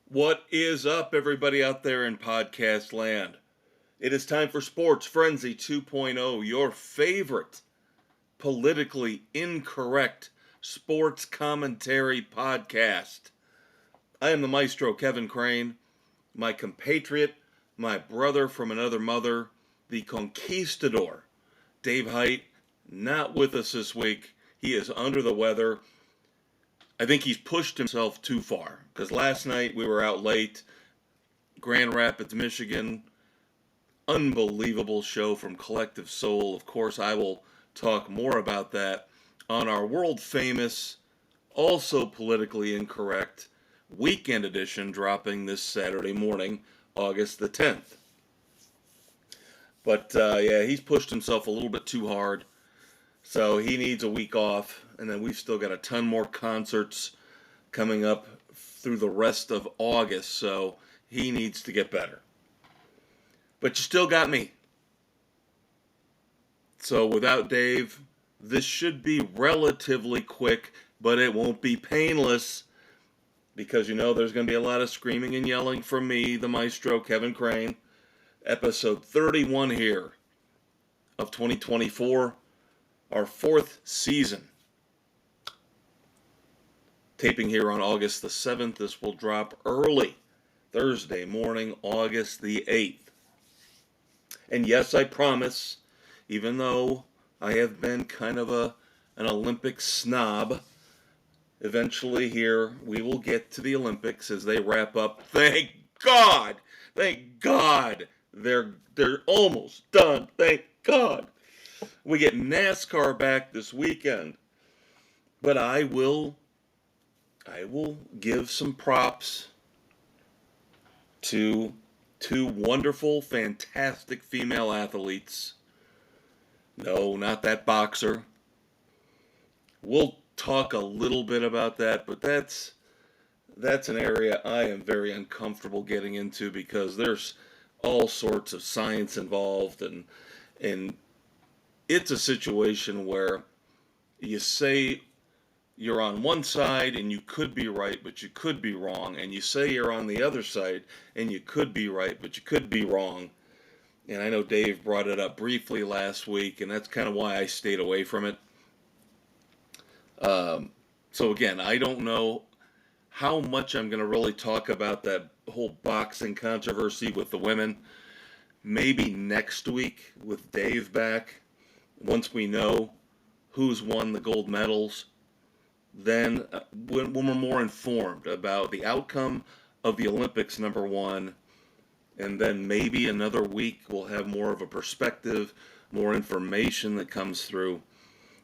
What is up, everybody out there in podcast land? It is time for Sports Frenzy 2.0, your favorite politically incorrect sports commentary podcast. I am the Maestro, Kevin Crane, my compatriot, my brother from another mother, the conquistador, Dave Height, not with us this week. He is under the weather. I think he's pushed himself too far because last night we were out late, Grand Rapids, Michigan. Unbelievable show from Collective Soul. Of course, I will talk more about that on our world famous, also politically incorrect weekend edition dropping this Saturday morning, August the 10th. But yeah, he's pushed himself a little bit too hard. So he needs a week off, and then we've still got a ton more concerts coming up through the rest of August, so he needs to get better. But you still got me. So without Dave, this should be relatively quick, but it won't be painless, because you know there's going to be a lot of screaming and yelling from me, the Maestro, Kevin Crane. Episode 31 here of 2024. Our fourth season. Taping here on August the 7th. This will drop early Thursday morning, August the 8th. And yes, I promise, even though I have been kind of an Olympic snob, eventually here we will get to the Olympics as they wrap up. Thank God! Thank God! They're almost done. Thank God! We get NASCAR back this weekend, but I will give some props to two wonderful, fantastic female athletes. No, not that boxer. We'll talk a little bit about that, but that's an area I am very uncomfortable getting into because there's all sorts of science involved, and it's a situation where you say you're on one side and you could be right, but you could be wrong. And you say you're on the other side and you could be right, but you could be wrong. And I know Dave brought it up briefly last week, and that's kind of why I stayed away from it. So again, I don't know how much I'm going to really talk about that whole boxing controversy with the women. Maybe next week with Dave back. Once we know who's won the gold medals, then when we're more informed about the outcome of the Olympics, number one, and then maybe another week we'll have more of a perspective, more information that comes through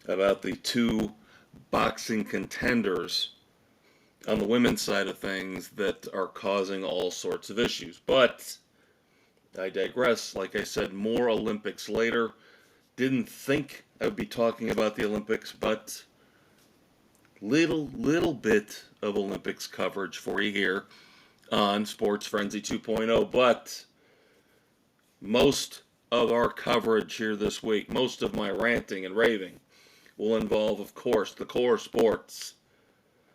about the two boxing contenders on the women's side of things that are causing all sorts of issues. But I digress. Like I said, more Olympics later. Didn't think I would be talking about the Olympics, but little bit of Olympics coverage for you here on Sports Frenzy 2.0. But most of our coverage here this week, most of my ranting and raving, will involve, of course, the core sports: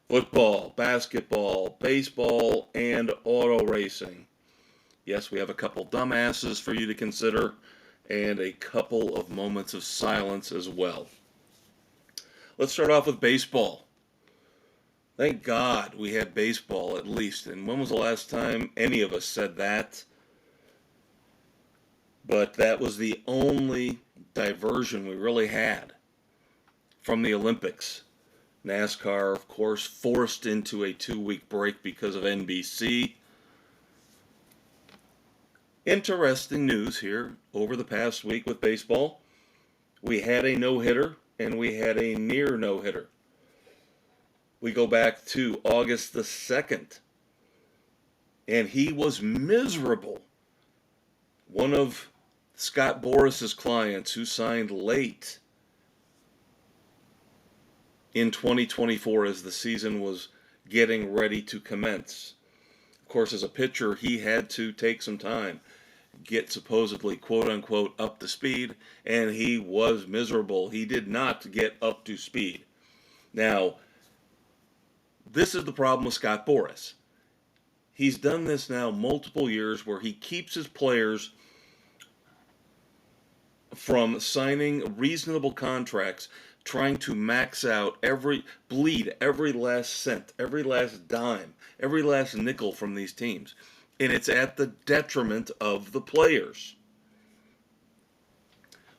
football, basketball, baseball, and auto racing. Yes, we have a couple dumbasses for you to consider, and a couple of moments of silence as well. Let's start off with baseball. Thank God we had baseball at least. And when was the last time any of us said that? But that was the only diversion we really had from the Olympics. NASCAR, of course, forced into a 2-week break because of NBC. Interesting news here over the past week with baseball. We had a no-hitter and we had a near no-hitter. We go back to August the 2nd, and he was miserable. One of Scott Boris's clients who signed late in 2024 as the season was getting ready to commence. Of course, as a pitcher, he had to take some time, get supposedly quote-unquote up to speed, and he was miserable. He did not get up to speed. Now, this is the problem with Scott Boras. He's done this now multiple years where he keeps his players from signing reasonable contracts, trying to max out bleed every last cent, every last dime, every last nickel from these teams. And it's at the detriment of the players.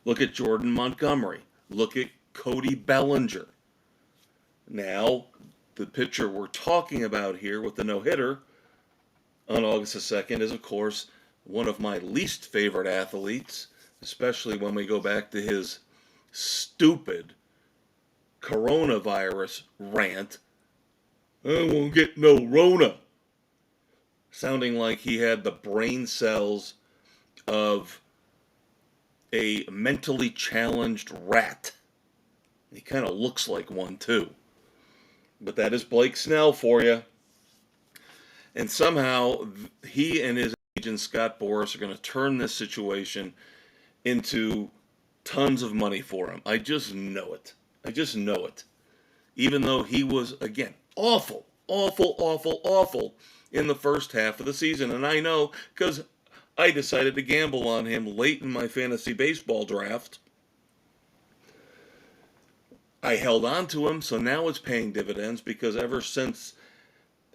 Look at Jordan Montgomery. Look at Cody Bellinger. Now, the pitcher we're talking about here with the no-hitter on August the 2nd is, of course, one of my least favorite athletes, especially when we go back to his stupid coronavirus rant. I won't get no Rona. Sounding like he had the brain cells of a mentally challenged rat. He kind of looks like one, too. But that is Blake Snell for you. And somehow he and his agent Scott Boras are going to turn this situation into tons of money for him. I just know it. I just know it. Even though he was, again, awful in the first half of the season. And I know because I decided to gamble on him late in my fantasy baseball draft. I held on to him, so now it's paying dividends because ever since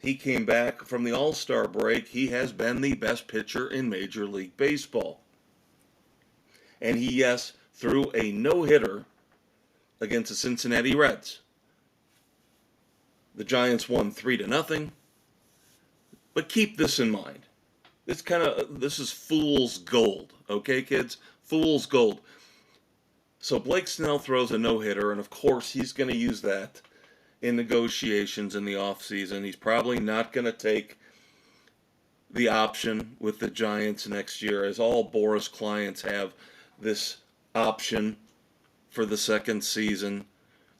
he came back from the All-Star break, he has been the best pitcher in Major League Baseball. And he, yes, threw a no-hitter against the Cincinnati Reds. The Giants won 3-0. But keep this in mind. This is fool's gold, okay, kids? Fool's gold. So Blake Snell throws a no-hitter, and of course he's going to use that in negotiations in the offseason. He's probably not going to take the option with the Giants next year, as all Boras clients have this option for the second season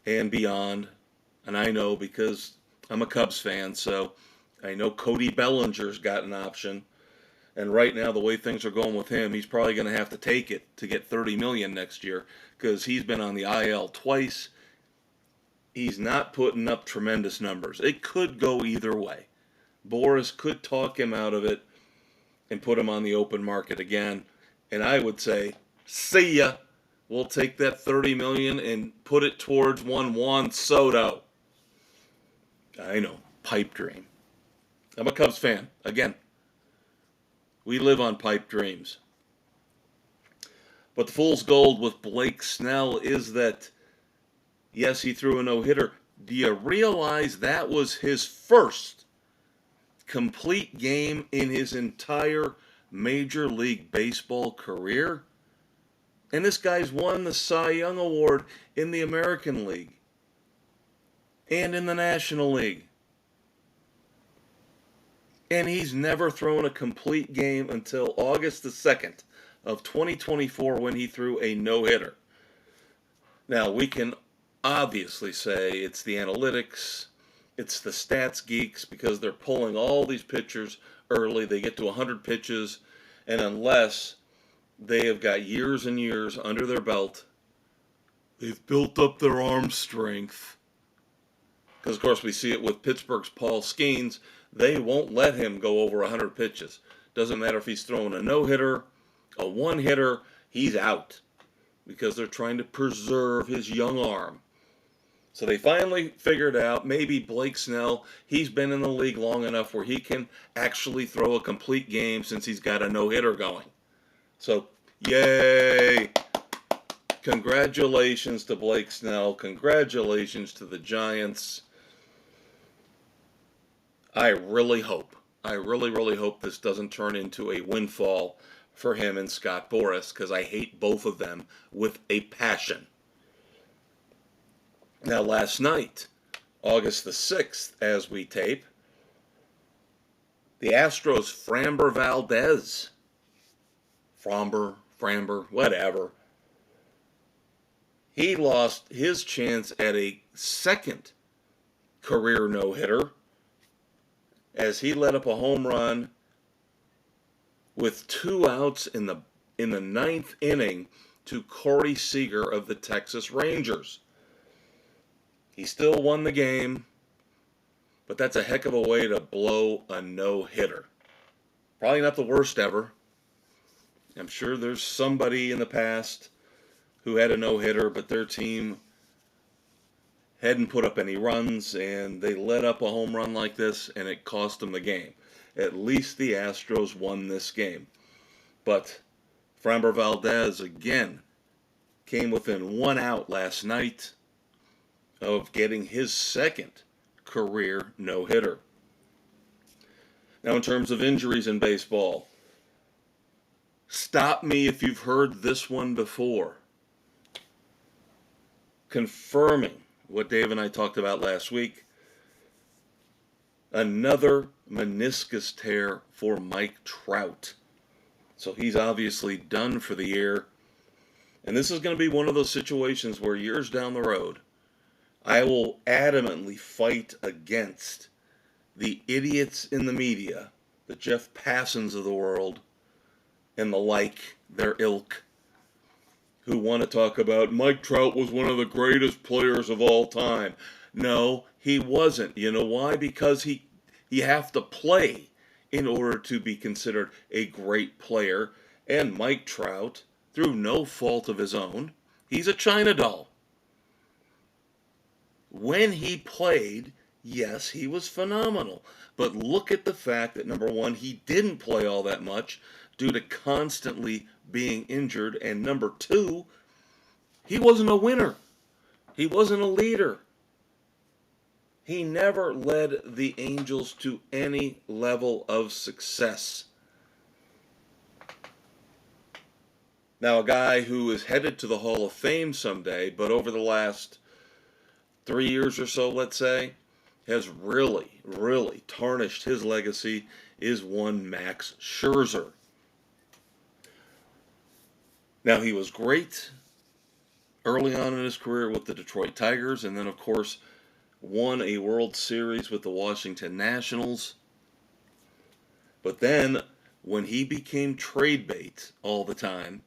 and beyond. And I know because I'm a Cubs fan, so I know Cody Bellinger's got an option. And right now, the way things are going with him, he's probably going to have to take it to get $30 million next year because he's been on the IL twice. He's not putting up tremendous numbers. It could go either way. Boras could talk him out of it and put him on the open market again. And I would say, see ya. We'll take that $30 million and put it towards one Juan Soto. I know, pipe dream. I'm a Cubs fan. Again, we live on pipe dreams. But the fool's gold with Blake Snell is that, yes, he threw a no-hitter. Do you realize that was his first complete game in his entire Major League Baseball career? And this guy's won the Cy Young Award in the American League and in the National League. And he's never thrown a complete game until August the 2nd of 2024 when he threw a no-hitter. Now, we can obviously say it's the analytics, it's the stats geeks, because they're pulling all these pitchers early. They get to 100 pitches, and unless they have got years and years under their belt, they've built up their arm strength. Because, of course, we see it with Pittsburgh's Paul Skeens. They won't let him go over 100 pitches. Doesn't matter if he's throwing a no-hitter, a one-hitter, he's out. Because they're trying to preserve his young arm. So they finally figured out maybe Blake Snell, he's been in the league long enough where he can actually throw a complete game since he's got a no-hitter going. So, yay! Congratulations to Blake Snell. Congratulations to the Giants. I really hope this doesn't turn into a windfall for him and Scott Boras, because I hate both of them with a passion. Now, last night, August the 6th, as we tape, the Astros' Framber Valdez, Framber, whatever, he lost his chance at a second career no-hitter as he let up a home run with 2 outs in the 9th inning to Corey Seager of the Texas Rangers. He still won the game, but that's a heck of a way to blow a no-hitter. Probably not the worst ever. I'm sure there's somebody in the past who had a no-hitter, but their team hadn't put up any runs, and they let up a home run like this, and it cost them the game. At least the Astros won this game. But Framber Valdez, again, came within 1 out last night of getting his second career no-hitter. Now, in terms of injuries in baseball, stop me if you've heard this one before. Confirming what Dave and I talked about last week, another meniscus tear for Mike Trout. So he's obviously done for the year. And this is going to be one of those situations where years down the road, I will adamantly fight against the idiots in the media, the Jeff Passons of the world, and the like, their ilk, who want to talk about Mike Trout was one of the greatest players of all time. No, he wasn't. You know why? Because you have to play in order to be considered a great player. And Mike Trout, through no fault of his own, he's a China doll. When he played, yes, he was phenomenal. But look at the fact that, number one, he didn't play all that much due to constantly being injured. And number two, he wasn't a winner. He wasn't a leader. He never led the Angels to any level of success. Now, a guy who is headed to the Hall of Fame someday, but over the last 3 years or so, let's say, has really, really tarnished his legacy is one Max Scherzer. Now, he was great early on in his career with the Detroit Tigers, and then, of course, won a World Series with the Washington Nationals. But then, when he became trade bait all the time,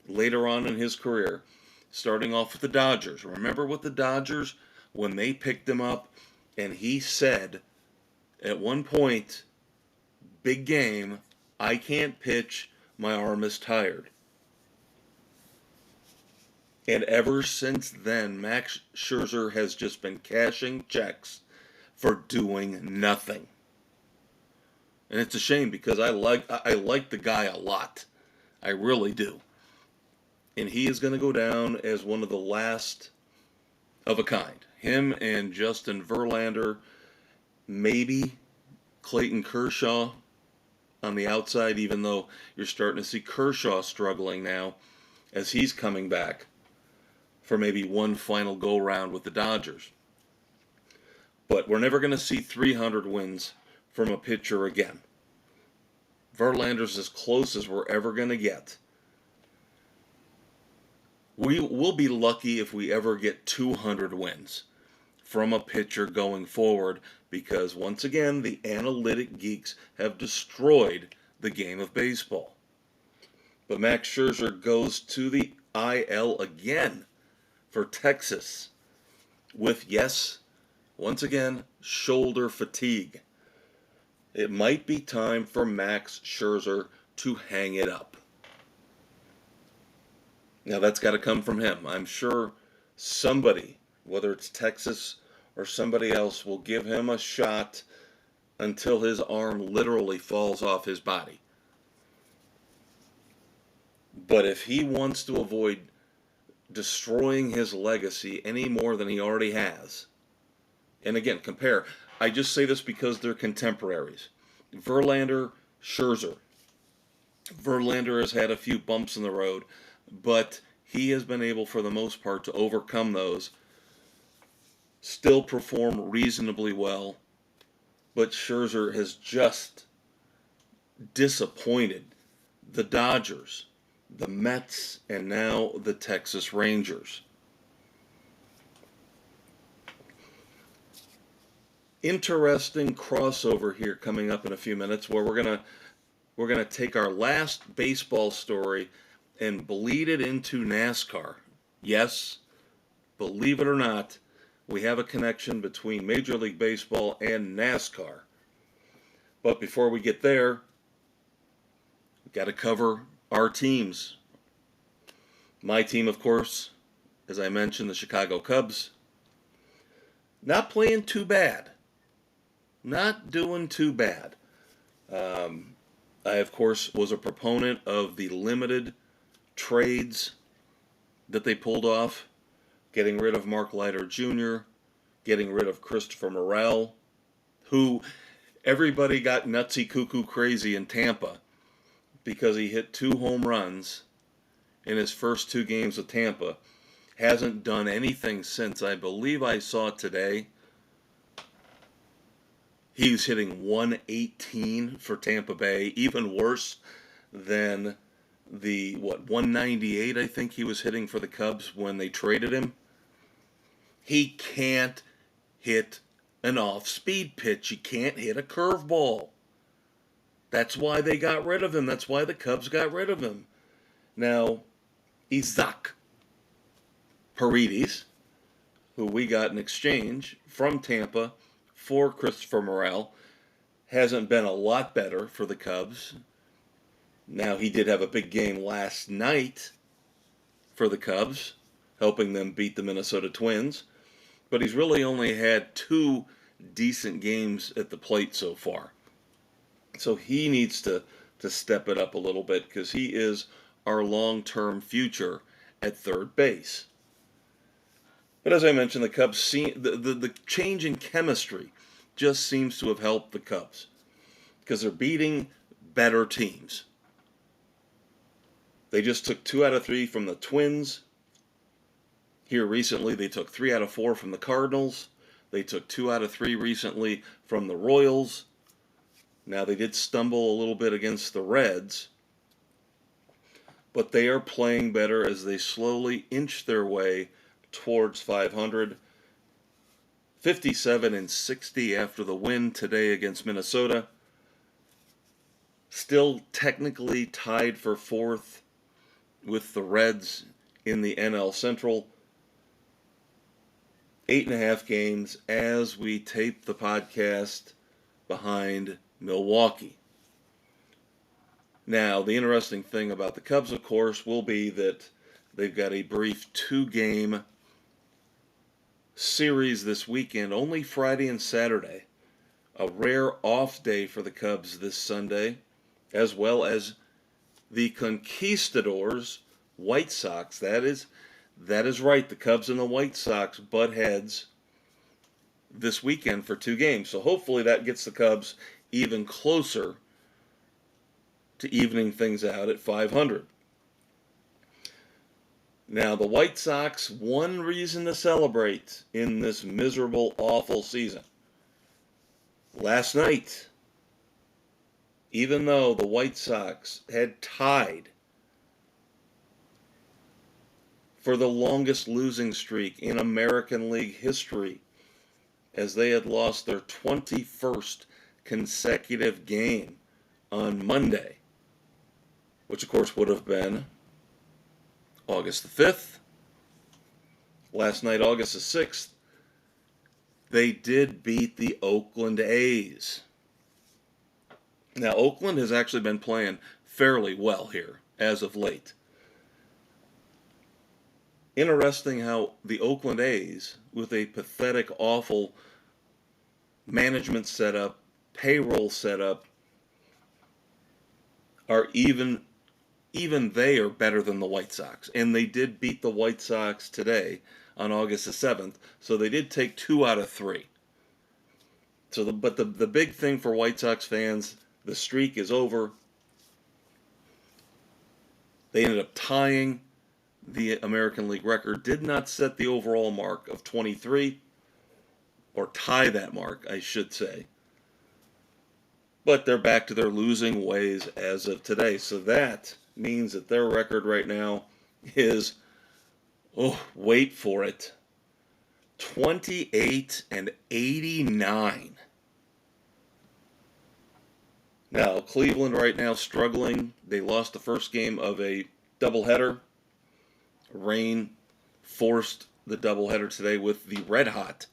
later on in his career, starting off with the Dodgers. Remember with the Dodgers, when they picked him up, and he said, at one point, big game, I can't pitch, my arm is tired. And ever since then, Max Scherzer has just been cashing checks for doing nothing. And it's a shame because I like the guy a lot. I really do. And he is going to go down as one of the last of a kind. Him and Justin Verlander, maybe Clayton Kershaw on the outside, even though you're starting to see Kershaw struggling now as he's coming back for maybe one final go-round with the Dodgers. But we're never going to see 300 wins from a pitcher again. Verlander's as close as we're ever going to get. We will be lucky if we ever get 200 wins from a pitcher going forward because, once again, the analytic geeks have destroyed the game of baseball. But Max Scherzer goes to the IL again for Texas with, yes, once again, shoulder fatigue. It might be time for Max Scherzer to hang it up. Now, that's got to come from him. I'm sure somebody, whether it's Texas or somebody else, will give him a shot until his arm literally falls off his body. But if he wants to avoid destroying his legacy any more than he already has, and again, compare, I just say this because they're contemporaries. Verlander, Scherzer. Verlander has had a few bumps in the road, but he has been able, for the most part, to overcome those, still perform reasonably well, but Scherzer has just disappointed the Dodgers, the Mets, and now the Texas Rangers. Interesting crossover here coming up in a few minutes where we're gonna take our last baseball story and bleed it into NASCAR. Yes, believe it or not, we have a connection between Major League Baseball and NASCAR. But before we get there, we've got to cover our teams. My team, of course, as I mentioned, the Chicago Cubs. Not playing too bad. Not doing too bad. I, of course, was a proponent of the limited trades that they pulled off, getting rid of Mark Leiter Jr., getting rid of Christopher Morel, who everybody got nutsy cuckoo crazy in Tampa because he hit 2 home runs in his first 2 games with Tampa. Hasn't done anything since. I believe I saw today he's hitting 118 for Tampa Bay, even worse than the 198 I think he was hitting for the Cubs when they traded him. He can't hit an off-speed pitch. He can't hit a curveball. That's why they got rid of him. That's why the Cubs got rid of him. Now, Isaac Paredes, who we got in exchange from Tampa for Christopher Morel, hasn't been a lot better for the Cubs. Now, he did have a big game last night for the Cubs, helping them beat the Minnesota Twins. But he's really only had 2 decent games at the plate so far. So he needs to step it up a little bit because he is our long-term future at third base. But as I mentioned, the Cubs the change in chemistry just seems to have helped the Cubs because they're beating better teams. They just took 2 out of 3 from the Twins. Here recently, they took 3 out of 4 from the Cardinals. They took 2 out of 3 recently from the Royals. Now, they did stumble a little bit against the Reds, but they are playing better as they slowly inch their way towards 500. 57-60 after the win today against Minnesota. Still technically tied for 4th with the Reds in the NL Central. 8.5 games as we tape the podcast behind Milwaukee. Now, the interesting thing about the Cubs, of course, will be that they've got a brief 2-game series this weekend, only Friday and Saturday. A rare off day for the Cubs this Sunday, as well as the Conquistadors, White Sox. That is right, the Cubs and the White Sox butt heads this weekend for 2 games. So hopefully that gets the Cubs even closer to evening things out at 500. Now, the White Sox, one reason to celebrate in this miserable, awful season. Last night, even though the White Sox had tied for the longest losing streak in American League history, as they had lost their 21st consecutive game on Monday, which of course would have been August the 5th. Last night, August the 6th, they did beat the Oakland A's. Now, Oakland has actually been playing fairly well here as of late. Interesting how the Oakland A's, with a pathetic, awful management setup, payroll setup, are even they are better than the White Sox. And they did beat the White Sox today on August the 7th. So they did take 2 out of 3. But the big thing for White Sox fans, the streak is over. They ended up tying the American League record, did not set the overall mark of 23, or tie that mark, I should say. But they're back to their losing ways as of today. So that means that their record right now is, wait for it, 28-89. Now, Cleveland right now struggling. They lost the first game of a doubleheader. Rain forced the doubleheader today with the red-hot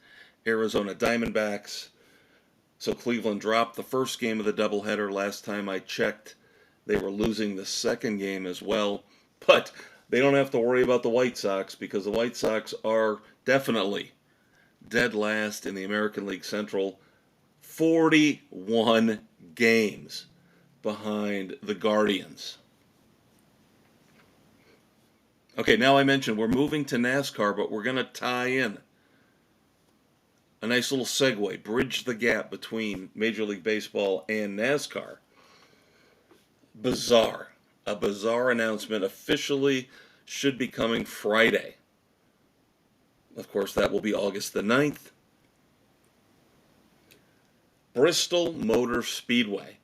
Arizona Diamondbacks. So Cleveland dropped the first game of the doubleheader. Last time I checked, they were losing the second game as well. But they don't have to worry about the White Sox because the White Sox are definitely dead last in the American League Central. 41 games behind the Guardians. Okay, now I mentioned we're moving to NASCAR, but we're going to tie in a nice little segue, bridge the gap between Major League Baseball and NASCAR. A bizarre announcement officially should be coming Friday. Of course, that will be August the 9th. Bristol Motor Speedway.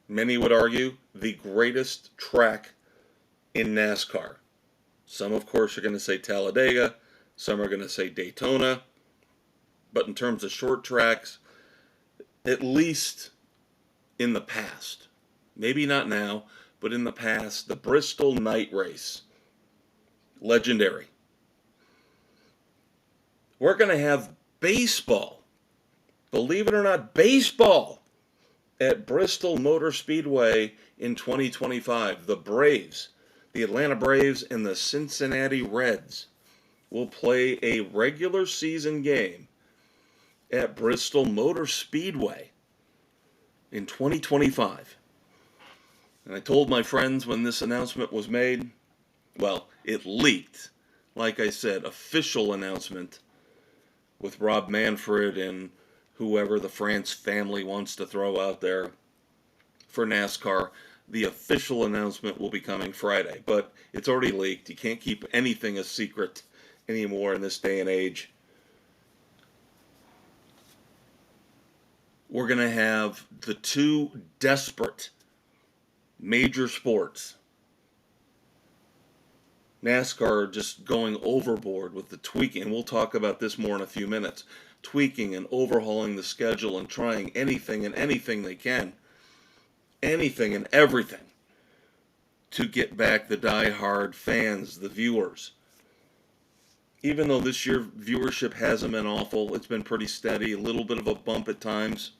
Many would argue the greatest track in NASCAR. Some, of course, are going to say Talladega. Some are going to say Daytona. But in terms of short tracks, at least in the past, maybe not now, but in the past, the Bristol Night Race. Legendary. We're going to have baseball. Believe it or not, baseball at Bristol Motor Speedway in 2025. The Braves, the Atlanta Braves, and the Cincinnati Reds will play a regular season game at Bristol Motor Speedway in 2025. And I told my friends when this announcement was made, well, it leaked. Like I said, official announcement with Rob Manfred and whoever the France family wants to throw out there for NASCAR. The official announcement will be coming Friday, but it's already leaked. You can't keep anything a secret anymore in this day and age. We're going to have the two desperate major sports. NASCAR just going overboard with the tweaking, and we'll talk about this more in a few minutes. Tweaking and overhauling the schedule and trying anything and anything they can, anything and everything, to get back the die-hard fans, the viewers. Even though this year viewership hasn't been awful, it's been pretty steady, a little bit of a bump at times.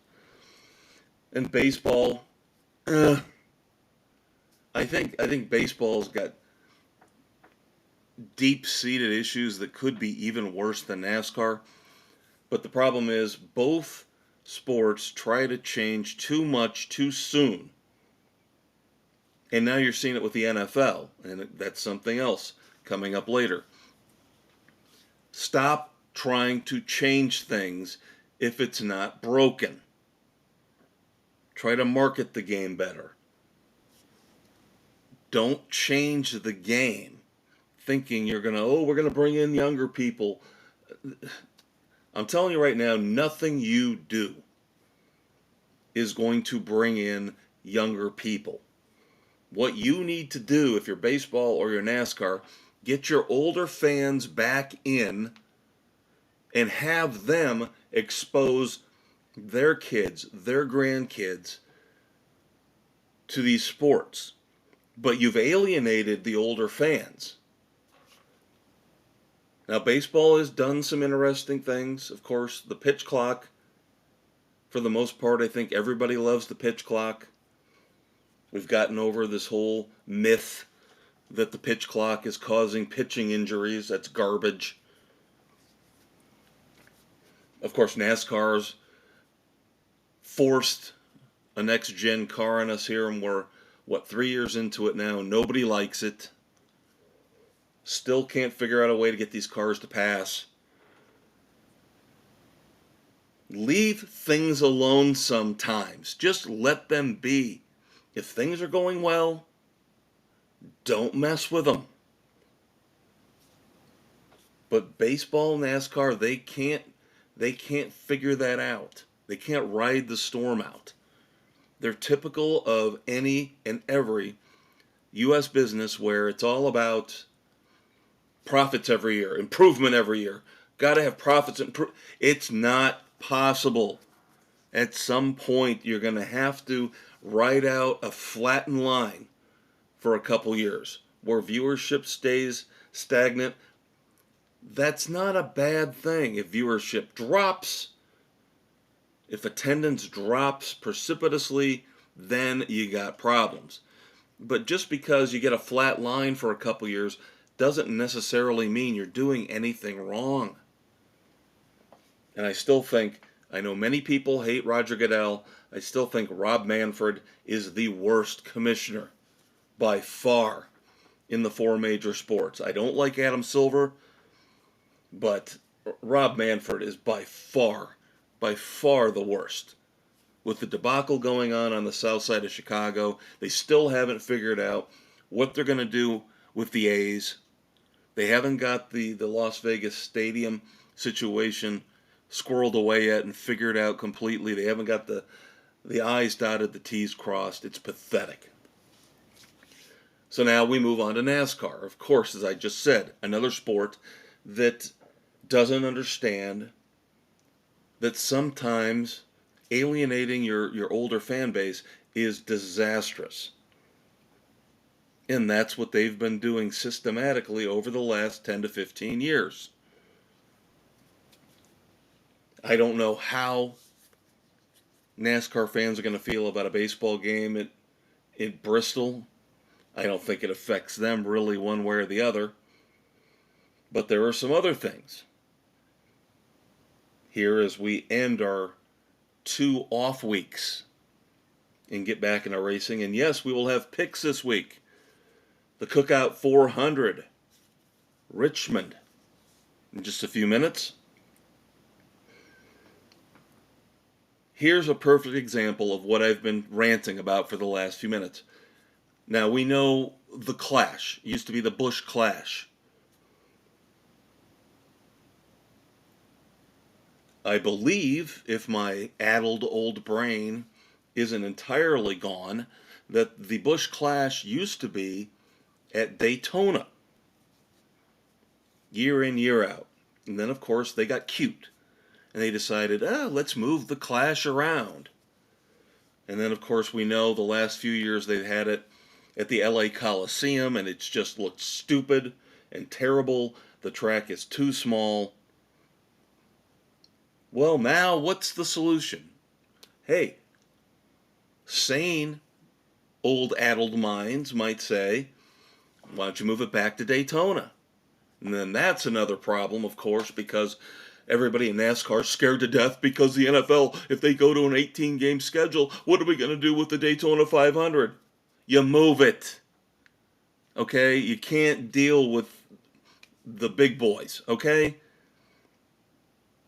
And baseball, I think baseball's got deep-seated issues that could be even worse than NASCAR. But the problem is both sports try to change too much too soon. And now you're seeing it with the NFL, and that's something else coming up later. Stop trying to change things if it's not broken. Try to market the game better. Don't change the game thinking you're going to, we're going to bring in younger people. I'm telling you right now, nothing you do is going to bring in younger people. What you need to do, if you're baseball or you're NASCAR, get your older fans back in and have them expose their kids, their grandkids to these sports. But you've alienated the older fans. Now, baseball has done some interesting things. Of course, the pitch clock, for the most part, I think everybody loves the pitch clock. We've gotten over this whole myth that the pitch clock is causing pitching injuries. That's garbage. Of course, NASCAR's forced a next-gen car on us here, and we're, 3 years into it now. Nobody likes it. Still can't figure out a way to get these cars to pass. Leave things alone sometimes. Just let them be. If things are going well, don't mess with them. But baseball, NASCAR, they can't figure that out. They can't ride the storm out. They're typical of any and every U.S. business where it's all about profits every year, improvement every year. Got to have profits. It's not possible. At some point, you're going to have to ride out a flattened line for a couple years where viewership stays stagnant. That's not a bad thing. If viewership drops, if attendance drops precipitously, then you got problems. But just because you get a flat line for a couple years doesn't necessarily mean you're doing anything wrong. And I still think, I know many people hate Roger Goodell. I still think Rob Manfred is the worst commissioner by far in the four major sports. I don't like Adam Silver, but Rob Manfred is by far the worst. With the debacle going on the south side of Chicago, they still haven't figured out what they're going to do with the A's. They haven't got the Las Vegas stadium situation squirreled away yet and figured out completely. They haven't got the I's dotted, the T's crossed. It's pathetic. So now we move on to NASCAR. Of course, as I just said, another sport that doesn't understand that sometimes alienating your older fan base is disastrous. And that's what they've been doing systematically over the last 10 to 15 years. I don't know how NASCAR fans are going to feel about a baseball game in Bristol. I don't think it affects them really one way or the other. But there are some other things here as we end our 2 off weeks and get back into racing. And yes, we will have picks this week. The Cookout 400, Richmond, in just a few minutes. Here's a perfect example of what I've been ranting about for the last few minutes. Now, we know the Clash. It used to be the Busch Clash. I believe, if my addled old brain isn't entirely gone, that the Busch Clash used to be at Daytona. Year in, year out. And then, of course, they got cute. And they decided, let's move the Clash around. And then, of course, we know the last few years they've had it at the LA Coliseum, and it's just looked stupid and terrible. The track is too small. Well, now, what's the solution? Hey, sane old addled minds might say, why don't you move it back to Daytona? And then that's another problem, of course, because everybody in NASCAR is scared to death because the NFL, if they go to an 18-game schedule, what are we going to do with the Daytona 500? You move it. Okay? You can't deal with the big boys, okay?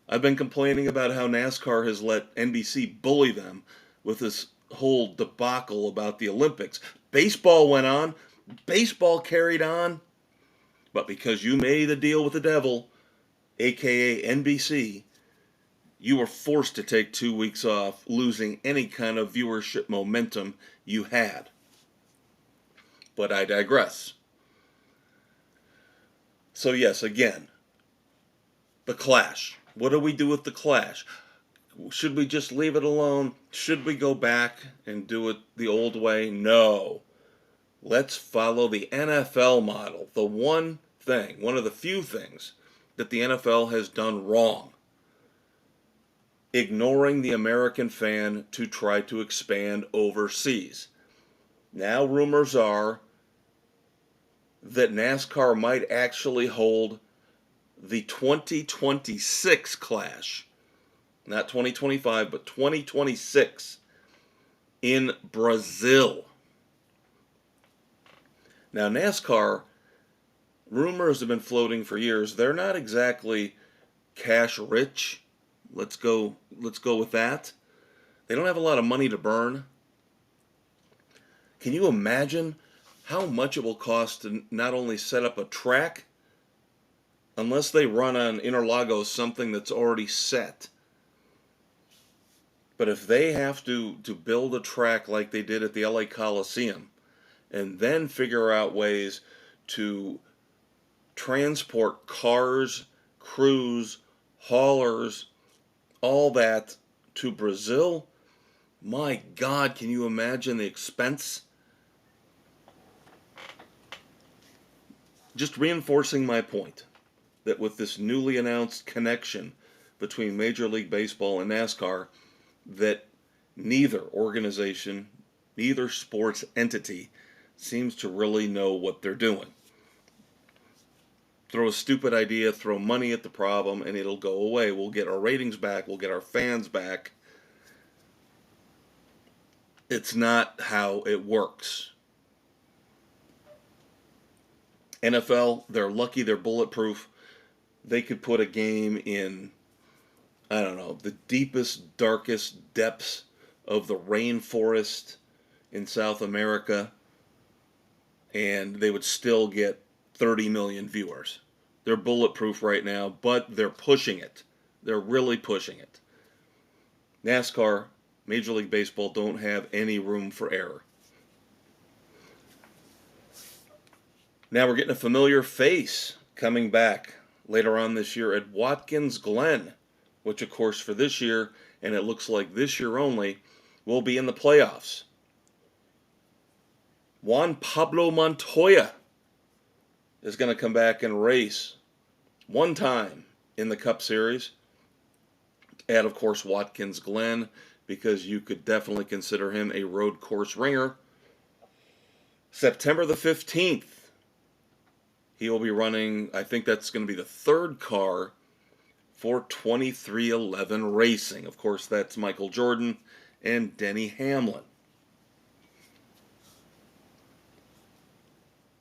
I've been complaining about how NASCAR has let NBC bully them with this whole debacle about the Olympics. Baseball went on. Baseball carried on. But because you made a deal with the devil, a.k.a. NBC, you were forced to take 2 weeks off, losing any kind of viewership momentum you had. But I digress. So yes, again, the Clash. What do we do with the Clash? Should we just leave it alone? Should we go back and do it the old way? No. Let's follow the NFL model. The one of the few things that the NFL has done wrong. Ignoring the American fan to try to expand overseas. Now rumors are that NASCAR might actually hold the 2026 Clash, not 2025, but 2026 in Brazil. Now, NASCAR, rumors have been floating for years. They're not exactly cash rich. Let's go with that. They don't have a lot of money to burn. Can you imagine how much it will cost to not only set up a track, unless they run on Interlagos something that's already set. But if they have to build a track like they did at the LA Coliseum, and then figure out ways to transport cars, crews, haulers, all that to Brazil, my God, can you imagine the expense? Just reinforcing my point. that with this newly announced connection between Major League Baseball and NASCAR, that neither organization, neither sports entity seems to really know what they're doing. Throw a stupid idea, throw money at the problem, and it'll go away. We'll get our ratings back, we'll get our fans back. It's not how it works. NFL, they're lucky, they're bulletproof. They could put a game in, I don't know, the deepest, darkest depths of the rainforest in South America, and they would still get 30 million viewers. They're bulletproof right now, but they're pushing it. They're really pushing it. NASCAR, Major League Baseball don't have any room for error. Now we're getting a familiar face coming back later on this year at Watkins Glen, which of course for this year, and it looks like this year only, will be in the playoffs. Juan Pablo Montoya is going to come back and race one time in the Cup Series at, of course, Watkins Glen, because you could definitely consider him a road course ringer. September the 15th, he will be running, I think that's going to be the third car for 2311 Racing. Of course, that's Michael Jordan and Denny Hamlin.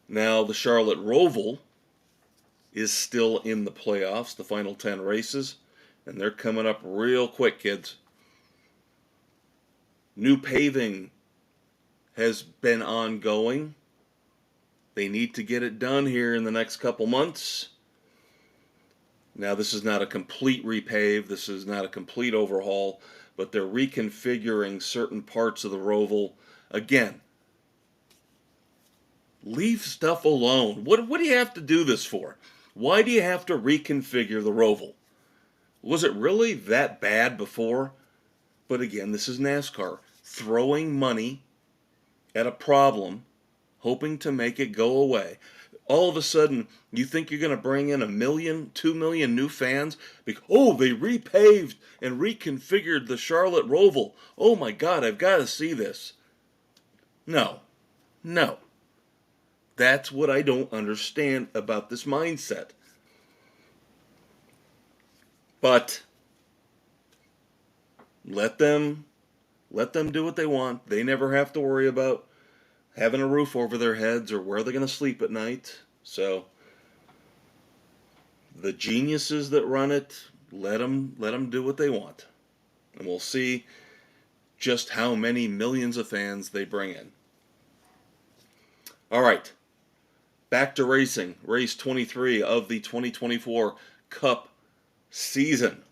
Now, the Charlotte Roval is still in the playoffs, the final 10 races, and they're coming up real quick, kids. New paving has been ongoing. They need to get it done here in the next couple months. Now, this is not a complete repave. This is not a complete overhaul, but they're reconfiguring certain parts of the Roval. Again, leave stuff alone. What do you have to do this for? Why do you have to reconfigure the Roval? Was it really that bad before? But again, this is NASCAR. Throwing money at a problem, hoping to make it go away. All of a sudden, you think you're going to bring in 1 million, 2 million new fans? Because, oh, they repaved and reconfigured the Charlotte Roval. Oh my God, I've got to see this. No. That's what I don't understand about this mindset. But let them do what they want. They never have to worry about having a roof over their heads or where they're going to sleep at night. So the geniuses that run it, let them do what they want. And we'll see just how many millions of fans they bring in. All right. Back to racing. Race 23 of the 2024 Cup season.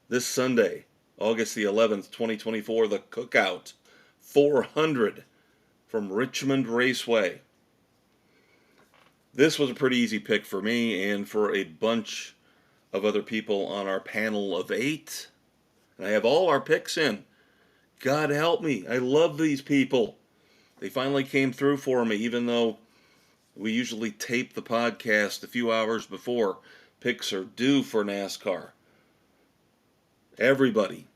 This Sunday, August the 11th, 2024, the Cookout 400 from Richmond Raceway. This was a pretty easy pick for me and for a bunch of other people on our panel of 8. And I have all our picks in. God help me. I love these people. They finally came through for me, even though we usually tape the podcast a few hours before picks are due for NASCAR. Everybody,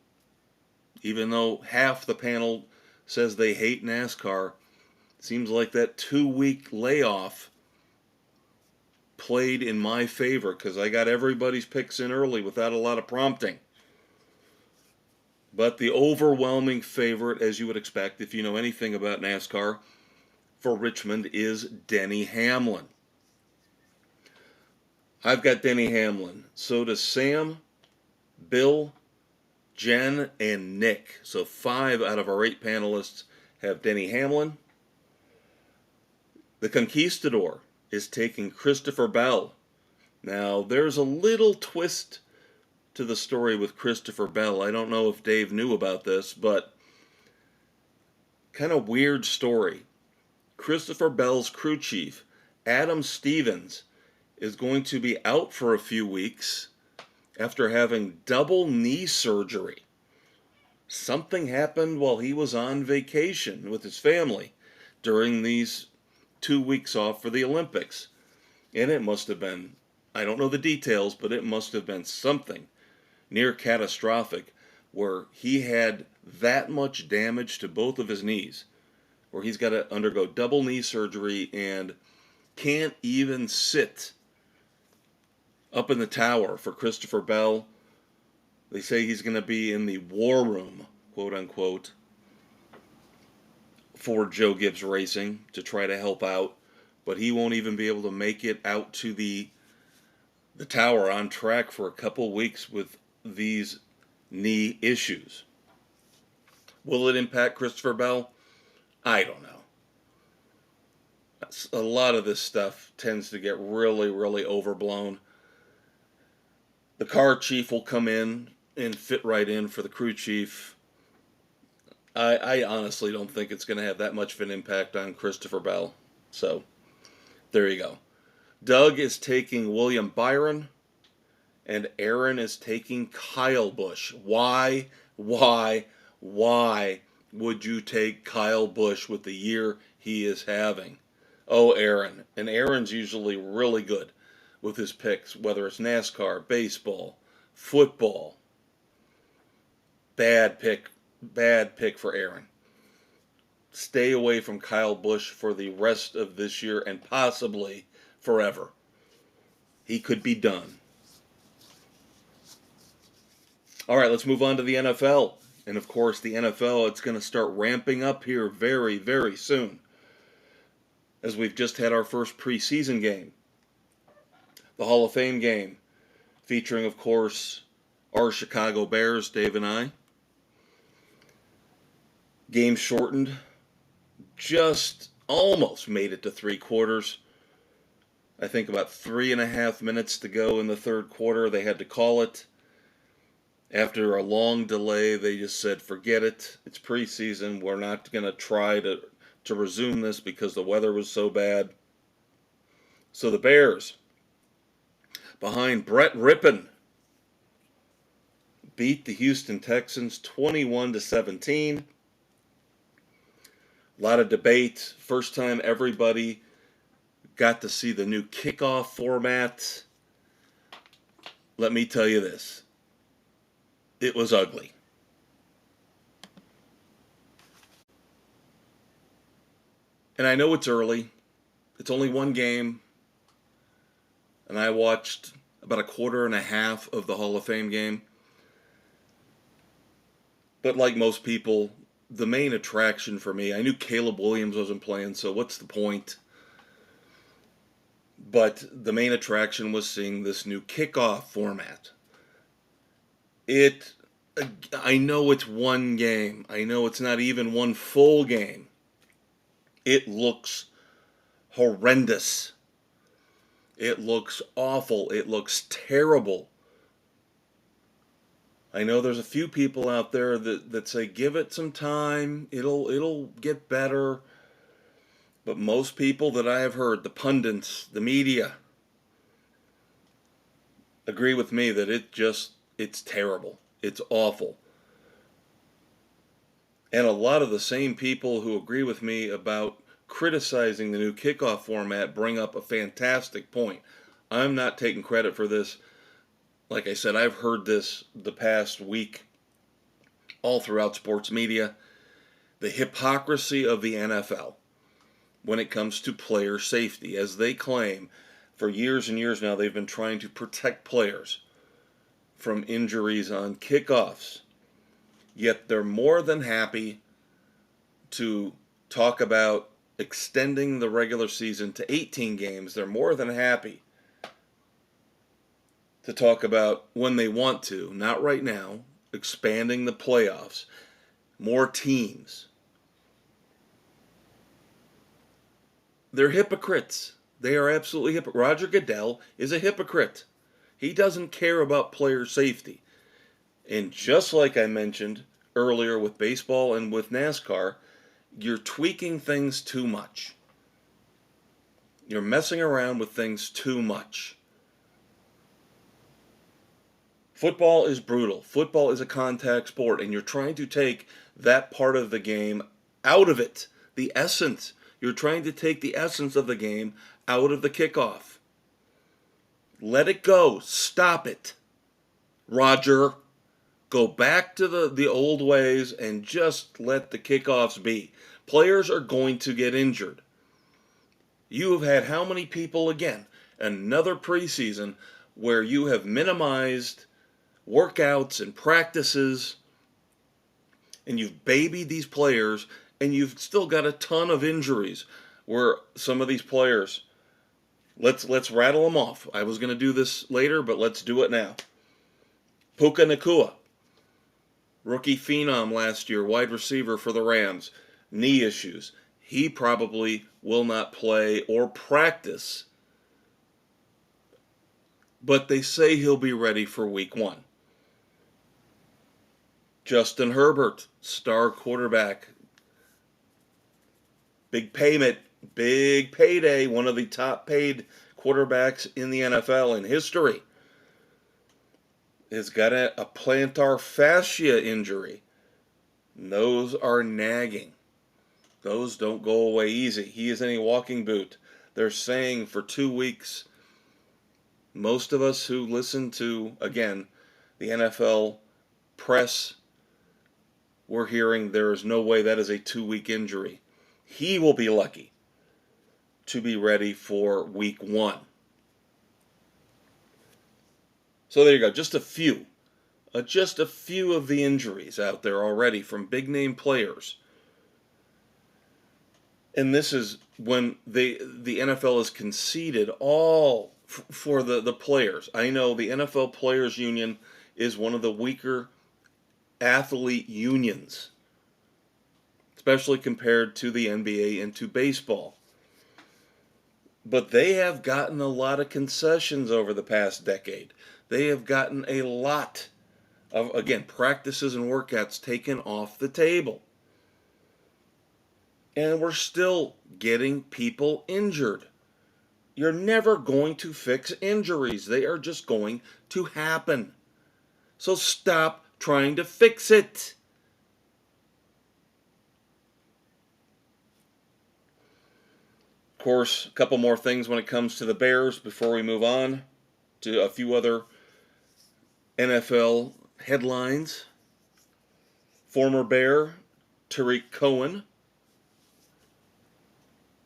even though half the panel says they hate NASCAR, seems like that 2-week layoff played in my favor because I got everybody's picks in early without a lot of prompting. But the overwhelming favorite, as you would expect if you know anything about NASCAR, for Richmond is Denny Hamlin. I've got Denny Hamlin. So does Sam, Bill, Jen, and Nick. So 5 out of our 8 panelists have Denny Hamlin. The Conquistador is taking Christopher Bell. Now, there's a little twist to the story with Christopher Bell. I don't know if Dave knew about this, but kind of weird story. Christopher Bell's crew chief, Adam Stevens, is going to be out for a few weeks after having double knee surgery. Something happened while he was on vacation with his family during these 2 weeks off for the Olympics. And it must have been I don't know the details, but it must have been something near catastrophic where he had that much damage to both of his knees, where he's got to undergo double knee surgery and can't even sit up in the tower for Christopher Bell. They say he's going to be in the war room, quote unquote, for Joe Gibbs Racing to try to help out, but he won't even be able to make it out to the tower on track for a couple weeks with these knee issues. Will it impact Christopher Bell? I don't know. A lot of this stuff tends to get really, really overblown. The car chief will come in and fit right in for the crew chief. I honestly don't think it's going to have that much of an impact on Christopher Bell. So, there you go. Doug is taking William Byron, and Aaron is taking Kyle Busch. Why would you take Kyle Busch with the year he is having? Oh, Aaron. And Aaron's usually really good with his picks, whether it's NASCAR, baseball, football. Bad pick for Aaron. Stay away from Kyle Busch for the rest of this year and possibly forever. He could be done. All right, let's move on to the NFL. And of course, the NFL, it's going to start ramping up here very, very soon, as we've just had our first preseason game. The Hall of Fame game, featuring, of course, our Chicago Bears, Dave and I. Game shortened. Just almost made it to 3 quarters. I think about 3.5 minutes to go in the third quarter. They had to call it. After a long delay, they just said, forget it. It's preseason. We're not going to try to resume this because the weather was so bad. So the Bears, behind Brett Rippon, beat the Houston Texans 21-17. A lot of debate. First time everybody got to see the new kickoff format. Let me tell you this. It was ugly. And I know it's early. It's only one game. And I watched about a quarter and a half of the Hall of Fame game. But like most people, the main attraction for me, I knew Caleb Williams wasn't playing, so what's the point? But the main attraction was seeing this new kickoff format. I know it's one game. I know it's not even one full game. It looks horrendous. It looks awful. It looks terrible. I know there's a few people out there that say, give it some time. It'll get better. But most people that I have heard, the pundits, the media, agree with me that it's terrible. It's awful. And a lot of the same people who agree with me about criticizing the new kickoff format bring up a fantastic point. I'm not taking credit for this. Like I said, I've heard this the past week all throughout sports media. The hypocrisy of the NFL when it comes to player safety. As they claim, for years and years now, they've been trying to protect players from injuries on kickoffs. Yet they're more than happy to talk about extending the regular season to 18 games. They're more than happy to talk about when they want to, not right now, expanding the playoffs, more teams. They're hypocrites. They are absolutely hypocrites. Roger Goodell is a hypocrite. He doesn't care about player safety. And just like I mentioned earlier with baseball and with NASCAR, you're tweaking things too much. You're messing around with things too much. Football is brutal. Football is a contact sport, and you're trying to take that part of the game out of it. The essence. You're trying to take the essence of the game out of the kickoff. Let it go. Stop it. Roger, go back to the old ways and just let the kickoffs be. Players are going to get injured. You have had how many people, again, another preseason where you have minimized workouts and practices, and you've babied these players, and you've still got a ton of injuries where some of these players, let's rattle them off. I was going to do this later, but let's do it now. Puka Nacua, rookie phenom last year, wide receiver for the Rams, knee issues. He probably will not play or practice, but they say he'll be ready for week 1. Justin Herbert, star quarterback. Big payment, big payday, one of the top paid quarterbacks in the NFL in history. Has got a plantar fascia injury. Those are nagging. Those don't go away easy. He is in a walking boot. They're saying for 2 weeks, most of us who listen to, again, the NFL press, we're hearing there is no way that is a 2-week injury. He will be lucky to be ready for week 1. So there you go, just a few of the injuries out there already from big name players. And this is when the NFL has conceded all for the players. I know the NFL Players Union is one of the weaker athlete unions, especially compared to the NBA and to baseball. But they have gotten a lot of concessions over the past decade. They have gotten a lot of, again, practices and workouts taken off the table. And we're still getting people injured. You're never going to fix injuries. They are just going to happen. So stop trying to fix it. Of course, a couple more things when it comes to the Bears before we move on to a few other NFL headlines. Former Bear Tarik Cohen.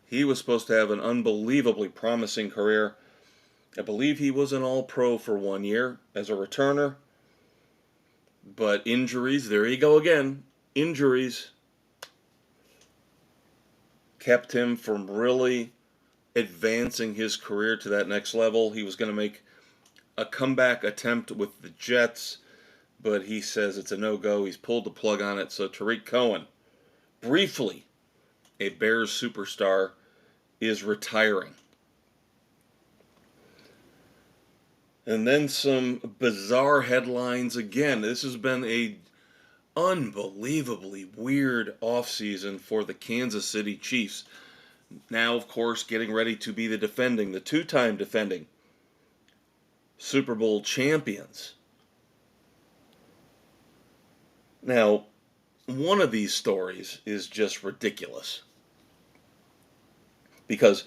He was supposed to have an unbelievably promising career. I believe he was an All-Pro for 1 year as a returner. But injuries, there you go again, injuries kept him from really advancing his career to that next level. He was going to make a comeback attempt with the Jets, but he says it's a no-go. He's pulled the plug on it. So Tarik Cohen, briefly a Bears superstar, is retiring. And then some bizarre headlines again. This has been a unbelievably weird offseason for the Kansas City Chiefs. Now, of course, getting ready to be the two-time defending Super Bowl champions. Now, one of these stories is just ridiculous. Because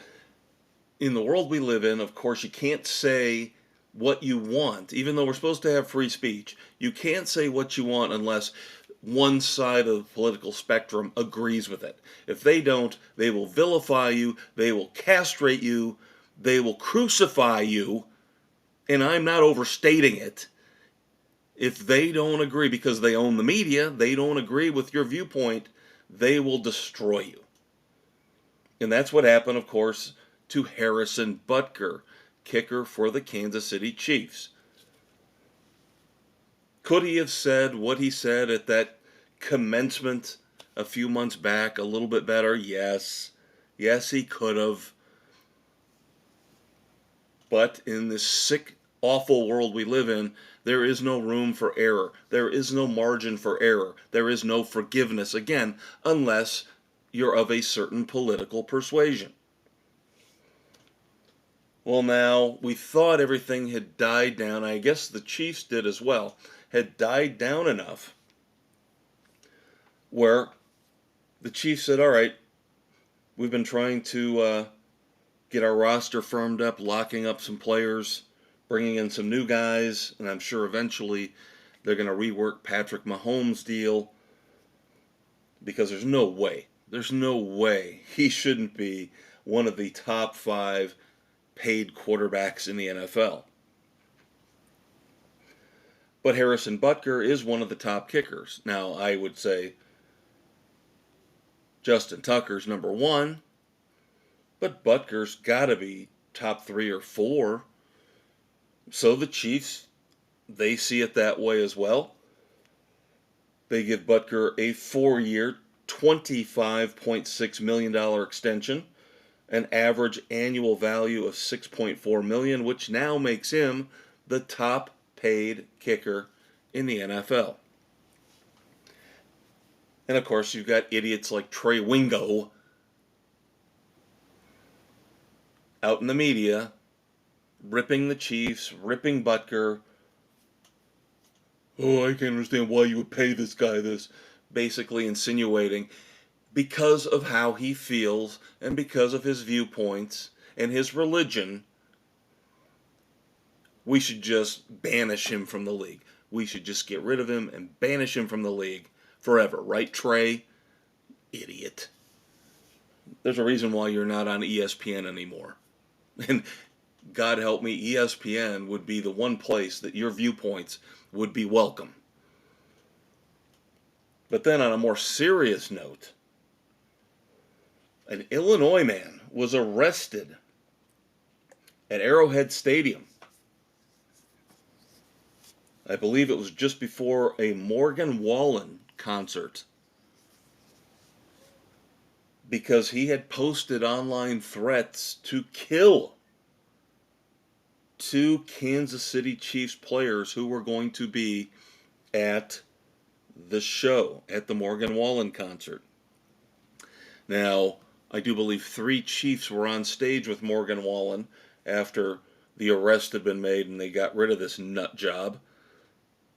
in the world we live in, of course, you can't say what you want. Even though we're supposed to have free speech, you can't say what you want unless one side of the political spectrum agrees with it. If they don't, they will vilify you, they will castrate you, they will crucify you, and I'm not overstating it. If they don't agree, because they own the media, they don't agree with your viewpoint, they will destroy you. And that's what happened, of course, to Harrison Butker, kicker for the Kansas City Chiefs. Could he have said what he said at that commencement a few months back a little bit better? Yes. Yes, he could have. But in this sick, awful world we live in, there is no room for error. There is no margin for error. There is no forgiveness, again, unless you're of a certain political persuasion. Well, now, we thought everything had died down. I guess the Chiefs did as well. Had died down enough where the Chiefs said, all right, we've been trying to get our roster firmed up, locking up some players, bringing in some new guys, and I'm sure eventually they're going to rework Patrick Mahomes' deal, because there's no way he shouldn't be one of the top 5 paid quarterbacks in the NFL. But Harrison Butker is one of the top kickers. Now, I would say Justin Tucker's number 1, but Butker's got to be top 3 or 4. So the Chiefs, they see it that way as well. They give Butker a 4-year, $25.6 million extension, an average annual value of $6.4 million, which now makes him the top paid kicker in the NFL. And of course, you've got idiots like Trey Wingo out in the media, ripping the Chiefs, ripping Butker. Oh, I can't understand why you would pay this guy this. Basically insinuating, because of how he feels and because of his viewpoints and his religion, we should just banish him from the league. We should just get rid of him and banish him from the league forever. Right, Trey? Idiot. There's a reason why you're not on ESPN anymore. And God help me, ESPN would be the one place that your viewpoints would be welcome. But then on a more serious note, an Illinois man was arrested at Arrowhead Stadium. I believe it was just before a Morgan Wallen concert, because he had posted online threats to kill 2 Kansas City Chiefs players who were going to be at the show, at the Morgan Wallen concert. Now, I do believe 3 Chiefs were on stage with Morgan Wallen after the arrest had been made and they got rid of this nut job.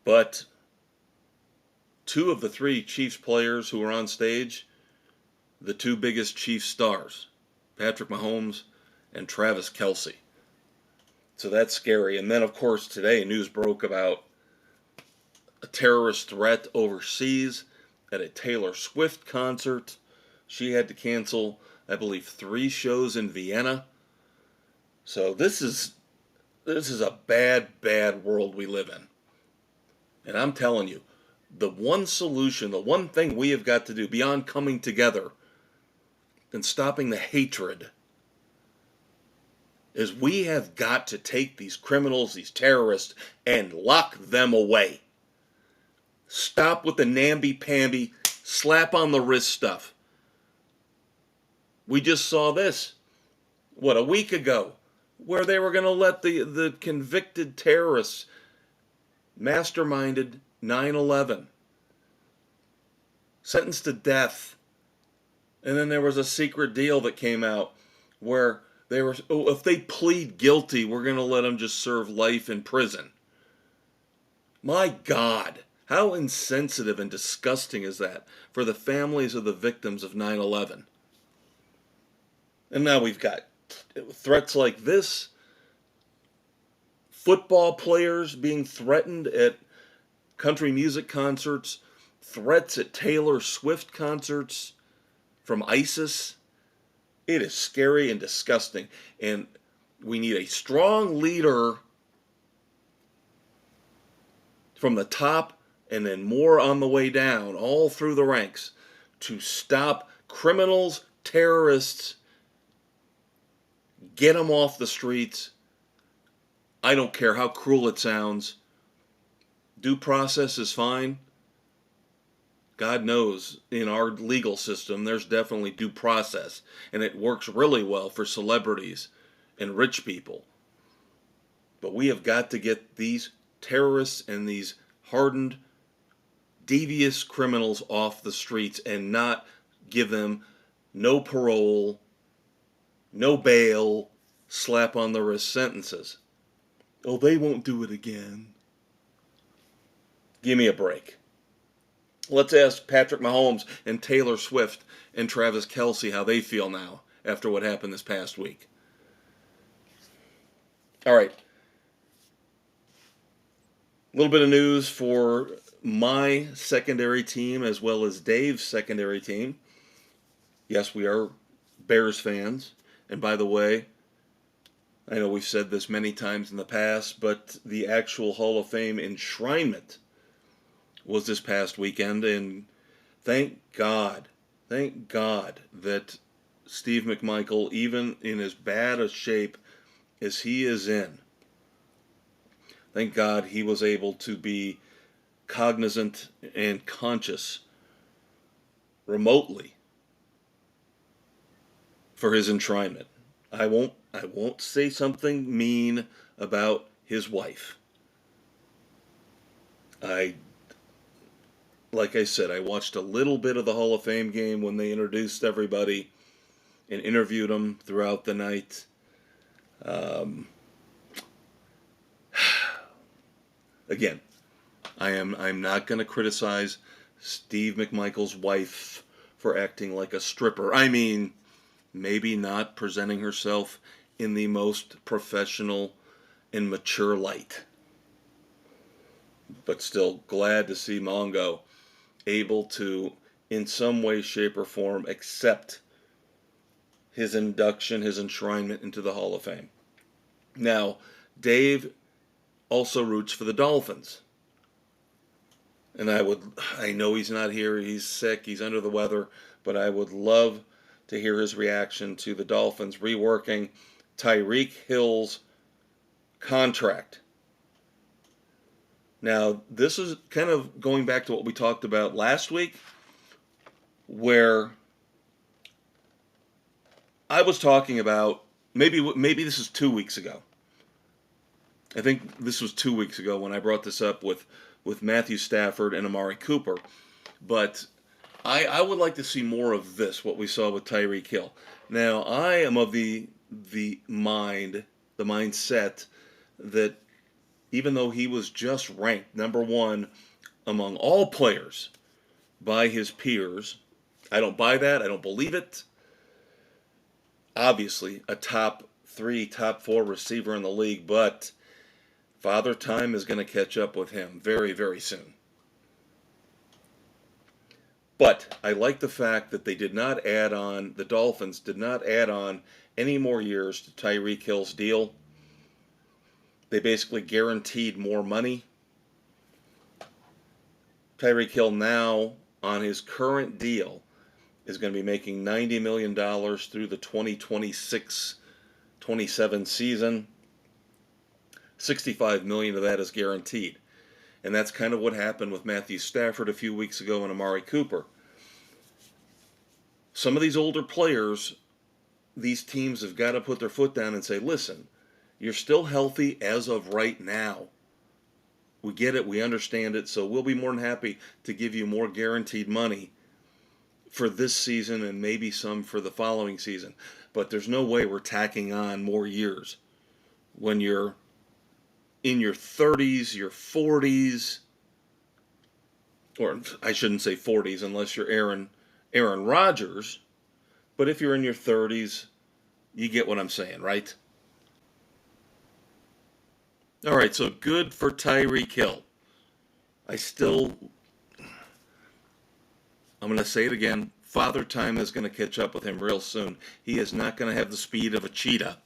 But 2 of the 3 Chiefs players who were on stage, the 2 biggest Chiefs stars, Patrick Mahomes and Travis Kelce. So that's scary. And then, of course, today news broke about a terrorist threat overseas at a Taylor Swift concert. She had to cancel, I believe, 3 shows in Vienna. So this is a bad world we live in. And I'm telling you, the one solution, the one thing we have got to do beyond coming together and stopping the hatred, is we have got to take these criminals, these terrorists, and lock them away. Stop with the namby-pamby, slap on the wrist stuff. We just saw this, a week ago, where they were going to let the convicted terrorists masterminded 9/11, sentenced to death. And then there was a secret deal that came out where they were, if they plead guilty, we're going to let them just serve life in prison. My God, how insensitive and disgusting is that for the families of the victims of 9/11? And now we've got threats like this. Football players being threatened at country music concerts, threats at Taylor Swift concerts from ISIS. It is scary and disgusting. And we need a strong leader from the top and then more on the way down, all through the ranks, to stop criminals, terrorists, get them off the streets. I don't care how cruel it sounds. Due process is fine. God knows in our legal system there's definitely due process, and it works really well for celebrities and rich people. But we have got to get these terrorists and these hardened, devious criminals off the streets and not give them no parole, no bail, slap on the wrist sentences. Oh, they won't do it again. Give me a break. Let's ask Patrick Mahomes and Taylor Swift and Travis Kelce how they feel now after what happened this past week. All right. A little bit of news for my secondary team as well as Dave's secondary team. Yes, we are Bears fans. And by the way, I know we've said this many times in the past, but the actual Hall of Fame enshrinement was this past weekend, and thank God that Steve McMichael, even in as bad a shape as he is in, thank God he was able to be cognizant and conscious remotely for his enshrinement. I won't say something mean about his wife. Like I said, I watched a little bit of the Hall of Fame game when they introduced everybody and interviewed them throughout the night. Again, I'm not going to criticize Steve McMichael's wife for acting like a stripper. I mean, maybe not presenting herself in the most professional and mature light. But still glad to see Mongo able to, in some way, shape, or form, accept his induction, his enshrinement into the Hall of Fame. Now, Dave also roots for the Dolphins. And I know he's not here, he's sick, he's under the weather, but I would love to hear his reaction to the Dolphins reworking Tyreek Hill's contract. Now, this is kind of going back to what we talked about last week, where I was talking about, maybe this is 2 weeks ago. I think this was 2 weeks ago when I brought this up with Matthew Stafford and Amari Cooper. But I would like to see more of this, what we saw with Tyreek Hill. Now, I am of the mindset that even though he was just ranked number one among all players by his peers, I don't buy that. I don't believe it. Obviously, a top 3, top 4 receiver in the league, but Father Time is going to catch up with him very, very soon. But I like the fact that the Dolphins did not add on any more years to Tyreek Hill's deal. They basically guaranteed more money. Tyreek Hill now, on his current deal, is going to be making $90 million through the 2026-27 season. $65 million of that is guaranteed. And that's kind of what happened with Matthew Stafford a few weeks ago and Amari Cooper. Some of these older players, these teams have got to put their foot down and say, listen, you're still healthy as of right now. We get it, we understand it, so we'll be more than happy to give you more guaranteed money for this season and maybe some for the following season. But there's no way we're tacking on more years when you're in your 30s, your 40s, or I shouldn't say 40s unless you're Aaron Rodgers, but if you're in your 30s, you get what I'm saying, right? All right, so good for Tyreek Hill. I'm going to say it again. Father Time is going to catch up with him real soon. He is not going to have the speed of a cheetah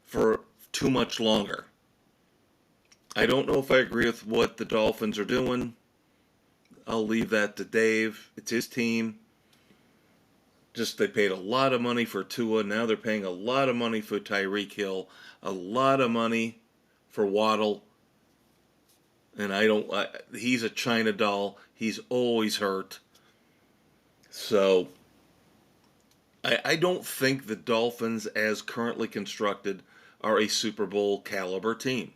for too much longer. I don't know if I agree with what the Dolphins are doing. I'll leave that to Dave. It's his team. Just they paid a lot of money for Tua. Now they're paying a lot of money for Tyreek Hill. A lot of money for Waddle. And he's a China doll. He's always hurt. So I don't think the Dolphins, as currently constructed, are a Super Bowl caliber team.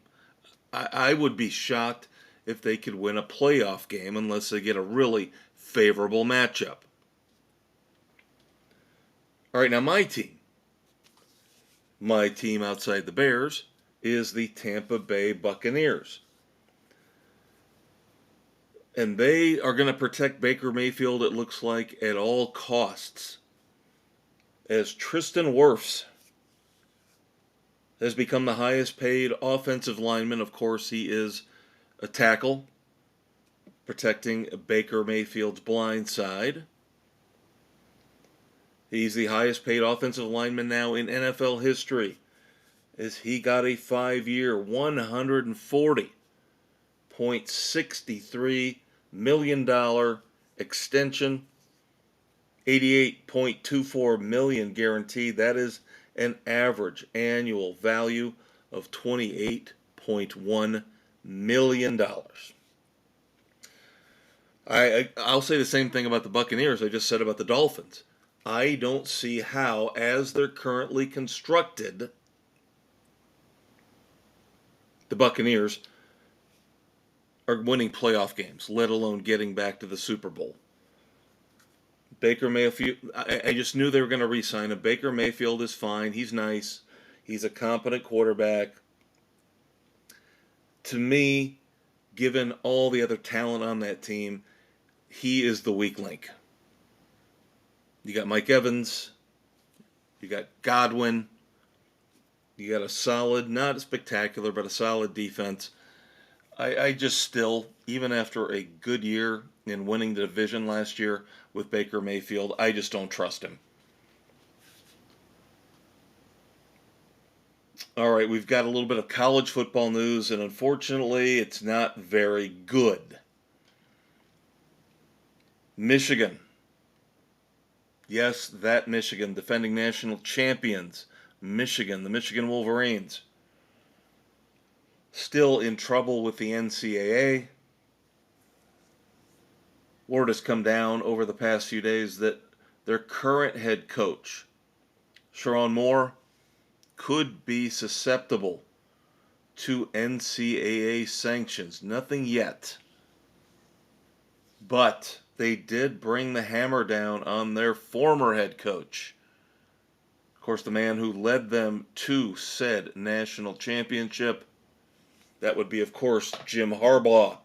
I would be shocked if they could win a playoff game unless they get a really favorable matchup. All right, now my team outside the Bears is the Tampa Bay Buccaneers. And they are going to protect Baker Mayfield, it looks like, at all costs. As Tristan Wirfs has become the highest paid offensive lineman. Of course, he is a tackle, protecting Baker Mayfield's blind side. He's the highest paid offensive lineman now in NFL history, as he got a 5-year, $140.63 million extension, $88.24 million guaranteed. That is an average annual value of $28.1 million. I'll say the same thing about the Buccaneers I just said about the Dolphins. I don't see how, as they're currently constructed, the Buccaneers are winning playoff games, let alone getting back to the Super Bowl. Baker Mayfield, I just knew they were going to re-sign him. Baker Mayfield is fine. He's nice. He's a competent quarterback. To me, given all the other talent on that team, he is the weak link. You got Mike Evans. You got Godwin. You got a solid, not spectacular, but a solid defense. I just still, even after a good year in winning the division last year with Baker Mayfield, I just don't trust him. All right, we've got a little bit of college football news, and unfortunately, it's not very good. Michigan. Yes, that Michigan, defending national champions. Michigan, the Michigan Wolverines. Still in trouble with the NCAA. Word has come down over the past few days that their current head coach, Sharon Moore, could be susceptible to NCAA sanctions. Nothing yet. But they did bring the hammer down on their former head coach. Of course, the man who led them to said national championship. That would be, of course, Jim Harbaugh.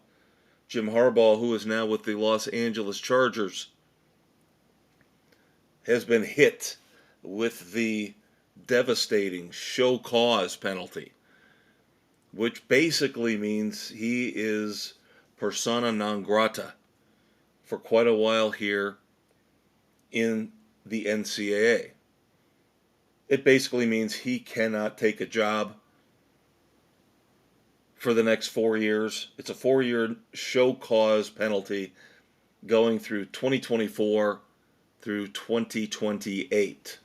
Jim Harbaugh, who is now with the Los Angeles Chargers, has been hit with the devastating show cause penalty, which basically means he is persona non grata for quite a while here in the NCAA. It basically means he cannot take a job for the next 4 years. It's a 4-year show cause penalty going through 2024 through 2028.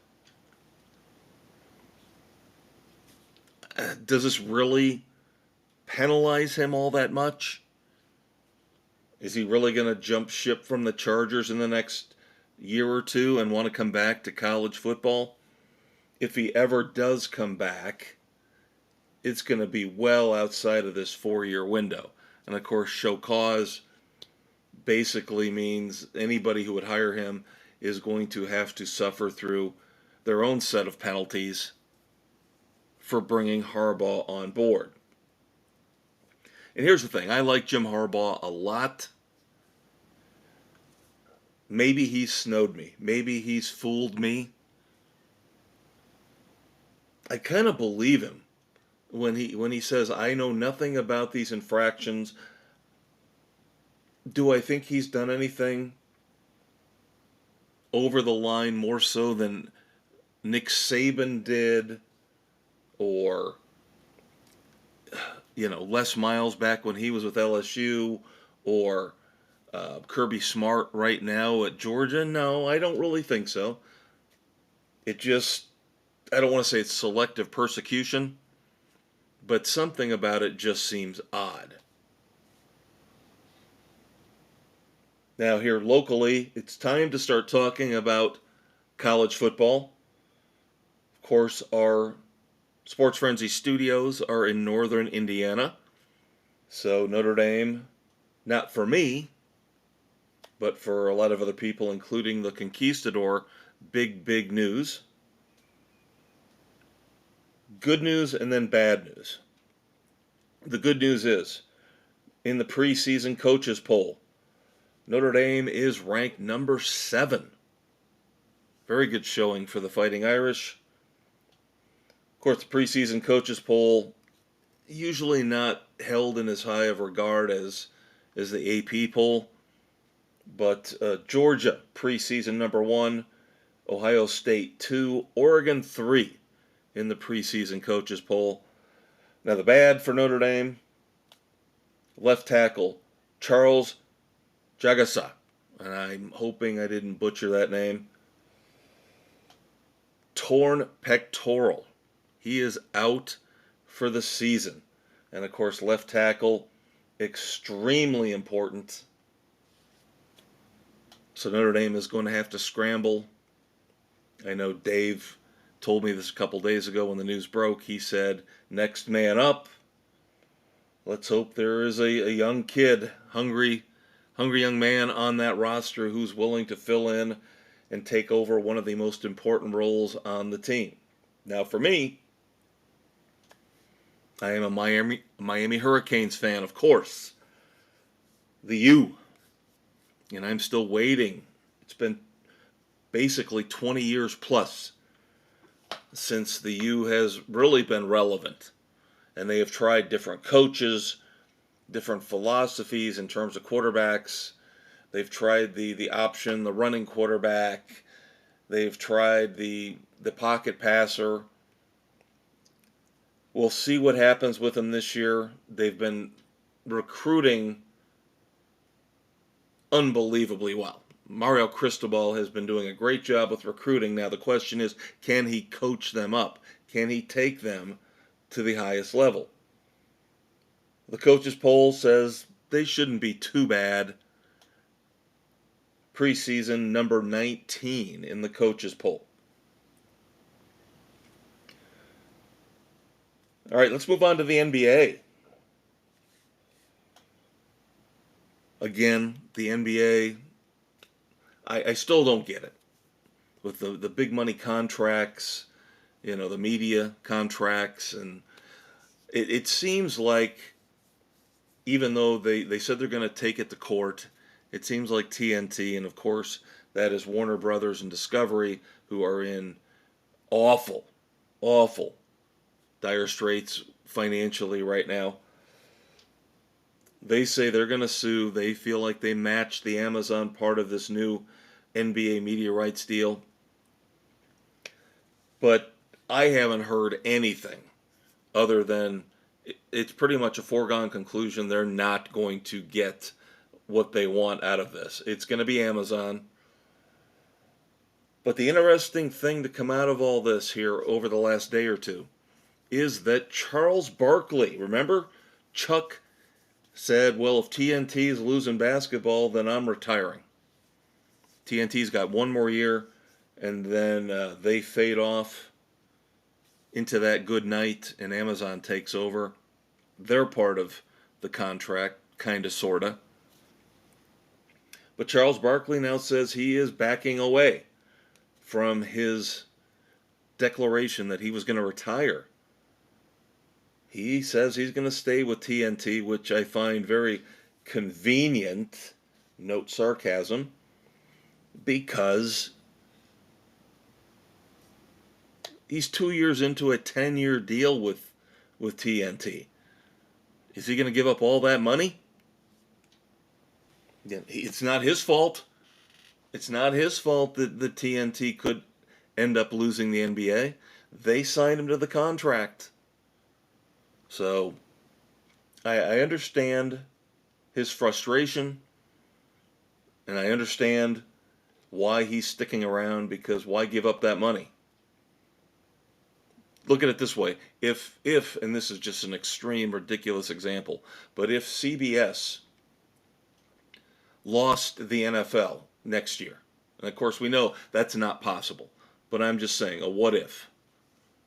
Does this really penalize him all that much? Is he really going to jump ship from the Chargers in the next year or two and want to come back to college football? If he ever does come back, it's going to be well outside of this 4-year window. And of course, show cause basically means anybody who would hire him is going to have to suffer through their own set of penalties for bringing Harbaugh on board. And here's the thing, I like Jim Harbaugh a lot. Maybe he's snowed me. Maybe he's fooled me. I kind of believe him when he says, I know nothing about these infractions. Do I think he's done anything over the line more so than Nick Saban did, or Les Miles back when he was with LSU, or Kirby Smart right now at Georgia? No, I don't really think so. I don't want to say it's selective persecution, but something about it just seems odd. Now here locally, it's time to start talking about college football. Of course, our Sports Frenzy studios are in northern Indiana. So Notre Dame, not for me, but for a lot of other people, including the Conquistador, big news. Good news and then bad news. The good news is, in the preseason coaches poll, Notre Dame is ranked number 7. Very good showing for the Fighting Irish. Of course, the preseason coaches poll usually not held in as high of regard as the AP poll. But Georgia, preseason number 1, Ohio State 2, Oregon 3 in the preseason coaches poll. Now the bad for Notre Dame, left tackle Charles Jagasa, and I'm hoping I didn't butcher that name. Torn pectoral. He is out for the season. And of course, left tackle, extremely important. So Notre Dame is going to have to scramble. I know Dave told me this a couple days ago when the news broke. He said, next man up. Let's hope there is a young kid, hungry young man on that roster who's willing to fill in and take over one of the most important roles on the team. Now for me, I am a Miami Hurricanes fan, of course. The U. And I'm still waiting. It's been basically 20 years plus since the U has really been relevant. And they have tried different coaches, different philosophies in terms of quarterbacks. They've tried the option, the running quarterback. They've tried the pocket passer. We'll see what happens with them this year. They've been recruiting unbelievably well. Mario Cristobal has been doing a great job with recruiting. Now the question is, can he coach them up? Can he take them to the highest level? The coaches poll says they shouldn't be too bad. Preseason number 19 in the coaches poll. All right, let's move on to the NBA. Again, the NBA, I still don't get it. With the big money contracts, the media contracts, and it seems like, even though they said they're going to take it to court, it seems like TNT, and of course that is Warner Brothers and Discovery, who are in awful dire straits financially right now. They say they're going to sue. They feel like they matched the Amazon part of this new NBA media rights deal. But I haven't heard anything other than it's pretty much a foregone conclusion they're not going to get what they want out of this. It's going to be Amazon. But the interesting thing to come out of all this here over the last day or two is that Charles Barkley, remember, Chuck said, well, if TNT is losing basketball, then I'm retiring. TNT's got one more year, and then they fade off into that good night, and Amazon takes over. They're part of the contract, kind of, sort of. But Charles Barkley now says he is backing away from his declaration that he was going to retire. He says he's going to stay with TNT, which I find very convenient, note sarcasm, because he's 2 years into a 10-year deal with TNT. Is he going to give up all that money? It's not his fault. It's not his fault that the TNT could end up losing the NBA. They signed him to the contract. So, I understand his frustration, and I understand why he's sticking around, because why give up that money? Look at it this way. If, and this is just an extreme, ridiculous example, but if CBS lost the NFL next year, and of course we know that's not possible, but I'm just saying, a what if?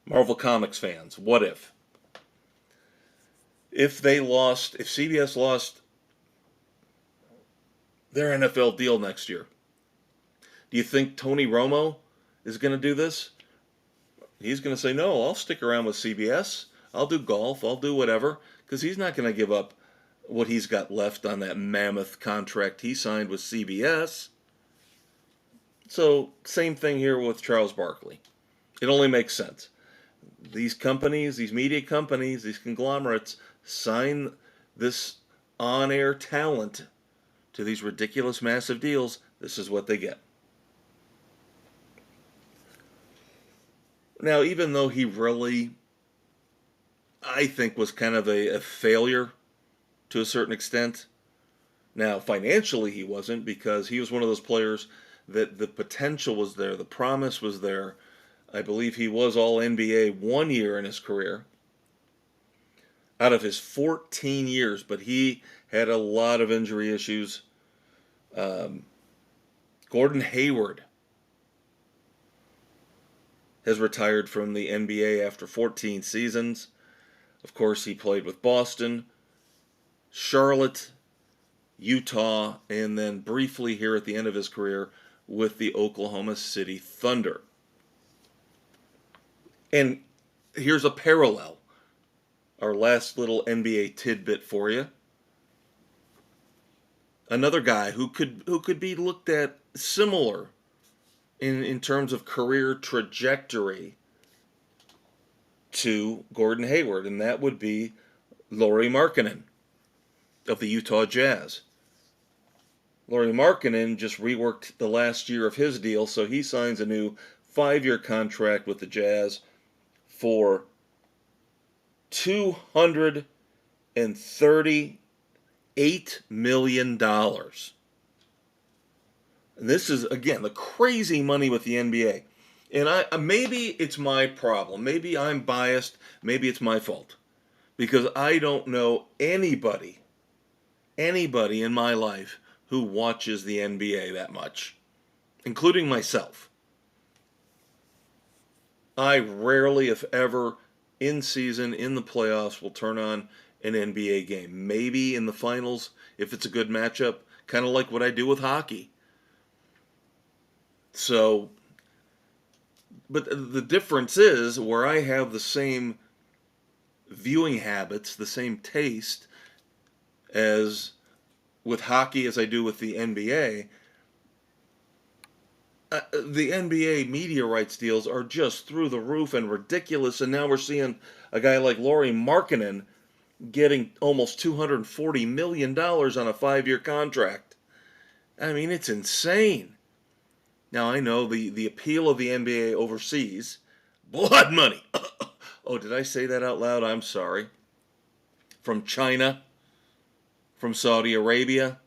Marvel Comics fans, what if? If CBS lost their NFL deal next year, do you think Tony Romo is going to do this? He's going to say, no, I'll stick around with CBS. I'll do golf. I'll do whatever. Because he's not going to give up what he's got left on that mammoth contract he signed with CBS. So, same thing here with Charles Barkley. It only makes sense. these companies, these media companies, these conglomerates sign this on-air talent to these ridiculous, massive deals. This is what they get. Now, even though he really, I think, was kind of a failure to a certain extent, now financially he wasn't, because he was one of those players that the potential was there, the promise was there. I believe he was all NBA 1 year in his career out of his 14 years, but he had a lot of injury issues. Gordon Hayward has retired from the NBA after 14 seasons. Of course, he played with Boston, Charlotte, Utah, and then briefly here at the end of his career with the Oklahoma City Thunder. And here's a parallel. Our last little NBA tidbit for you. Another guy who could be looked at similar in terms of career trajectory to Gordon Hayward, and that would be Lauri Markkanen of the Utah Jazz. Lauri Markkanen just reworked the last year of his deal, so he signs a new 5-year contract with the Jazz for $238 million. And this is, again, the crazy money with the NBA. And maybe it's my problem. Maybe I'm biased. Maybe it's my fault. Because I don't know anybody in my life who watches the NBA that much, including myself. I rarely, if ever, in season, in the playoffs, will turn on an NBA game. Maybe in the finals, if it's a good matchup, kind of like what I do with hockey. So, but the difference is, where I have the same viewing habits, the same taste as with hockey as I do with the NBA, the NBA media rights deals are just through the roof and ridiculous, and now we're seeing a guy like Lauri Markkanen getting almost $240 million on a 5-year contract. I mean, it's insane. Now, I know the appeal of the NBA overseas, blood money. Oh, did I say that out loud? I'm sorry. From China, from Saudi Arabia,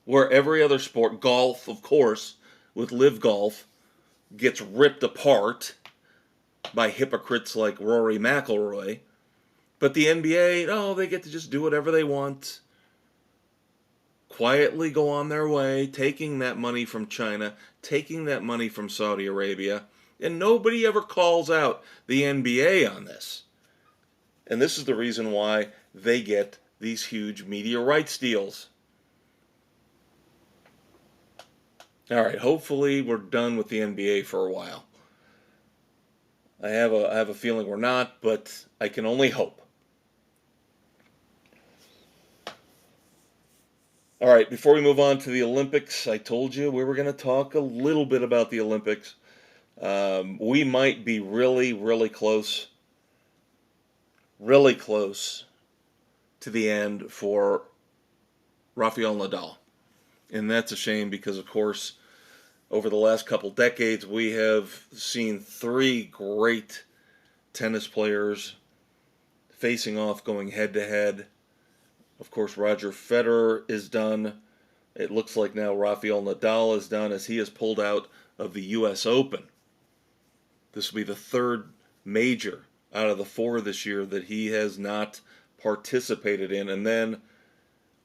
where every other sport, golf, of course, with Live Golf, gets ripped apart by hypocrites like Rory McIlroy. But the NBA, they get to just do whatever they want. Quietly go on their way, taking that money from China, taking that money from Saudi Arabia, and nobody ever calls out the NBA on this. And this is the reason why they get these huge media rights deals. All right, hopefully we're done with the NBA for a while. I have a feeling we're not, but I can only hope. All right, before we move on to the Olympics, I told you we were going to talk a little bit about the Olympics. We might be really, really close to the end for Rafael Nadal. And that's a shame because, of course, over the last couple decades, we have seen 3 great tennis players facing off, going head-to-head. Of course, Roger Federer is done. It looks like now Rafael Nadal is done, as he has pulled out of the U.S. Open. This will be the 3rd major out of the 4 this year that he has not participated in. And then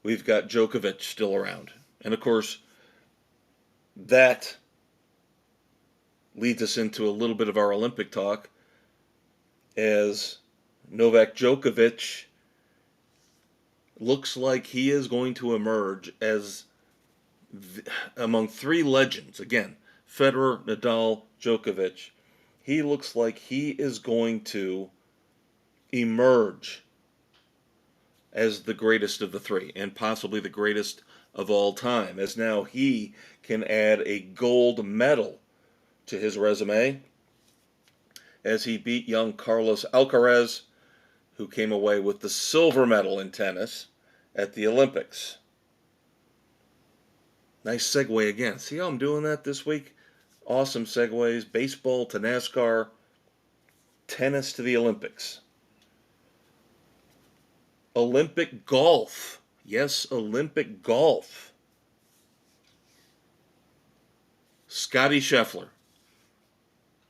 we've got Djokovic still around. And of course, that leads us into a little bit of our Olympic talk, as Novak Djokovic looks like he is going to emerge as among 3 legends. Again, Federer, Nadal, Djokovic. He looks like he is going to emerge as the greatest of the 3, and possibly the greatest of all time, as now he can add a gold medal to his resume. as he beat young Carlos Alcaraz, who came away with the silver medal in tennis at the Olympics. Nice segue again. See how I'm doing that this week? Awesome segues. Baseball to NASCAR, tennis to the Olympics. Olympic golf. Yes, Olympic golf. Scotty Scheffler.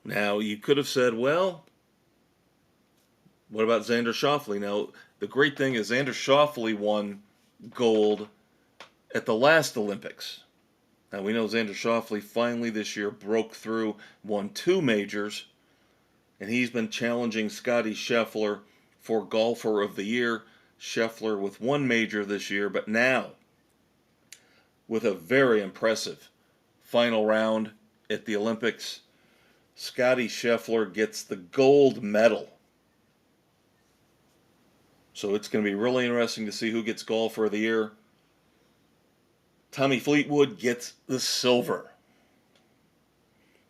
Now, you could have said, well, what about Xander Schauffele? Now, the great thing is Xander Schauffele won gold at the last Olympics. Now, we know Xander Schauffele finally this year broke through, won 2 majors, and he's been challenging Scotty Scheffler for Golfer of the Year. Scheffler with 1 major this year, but now, with a very impressive final round at the Olympics, Scotty Scheffler gets the gold medal. So it's going to be really interesting to see who gets Golfer of the Year. Tommy Fleetwood gets the silver.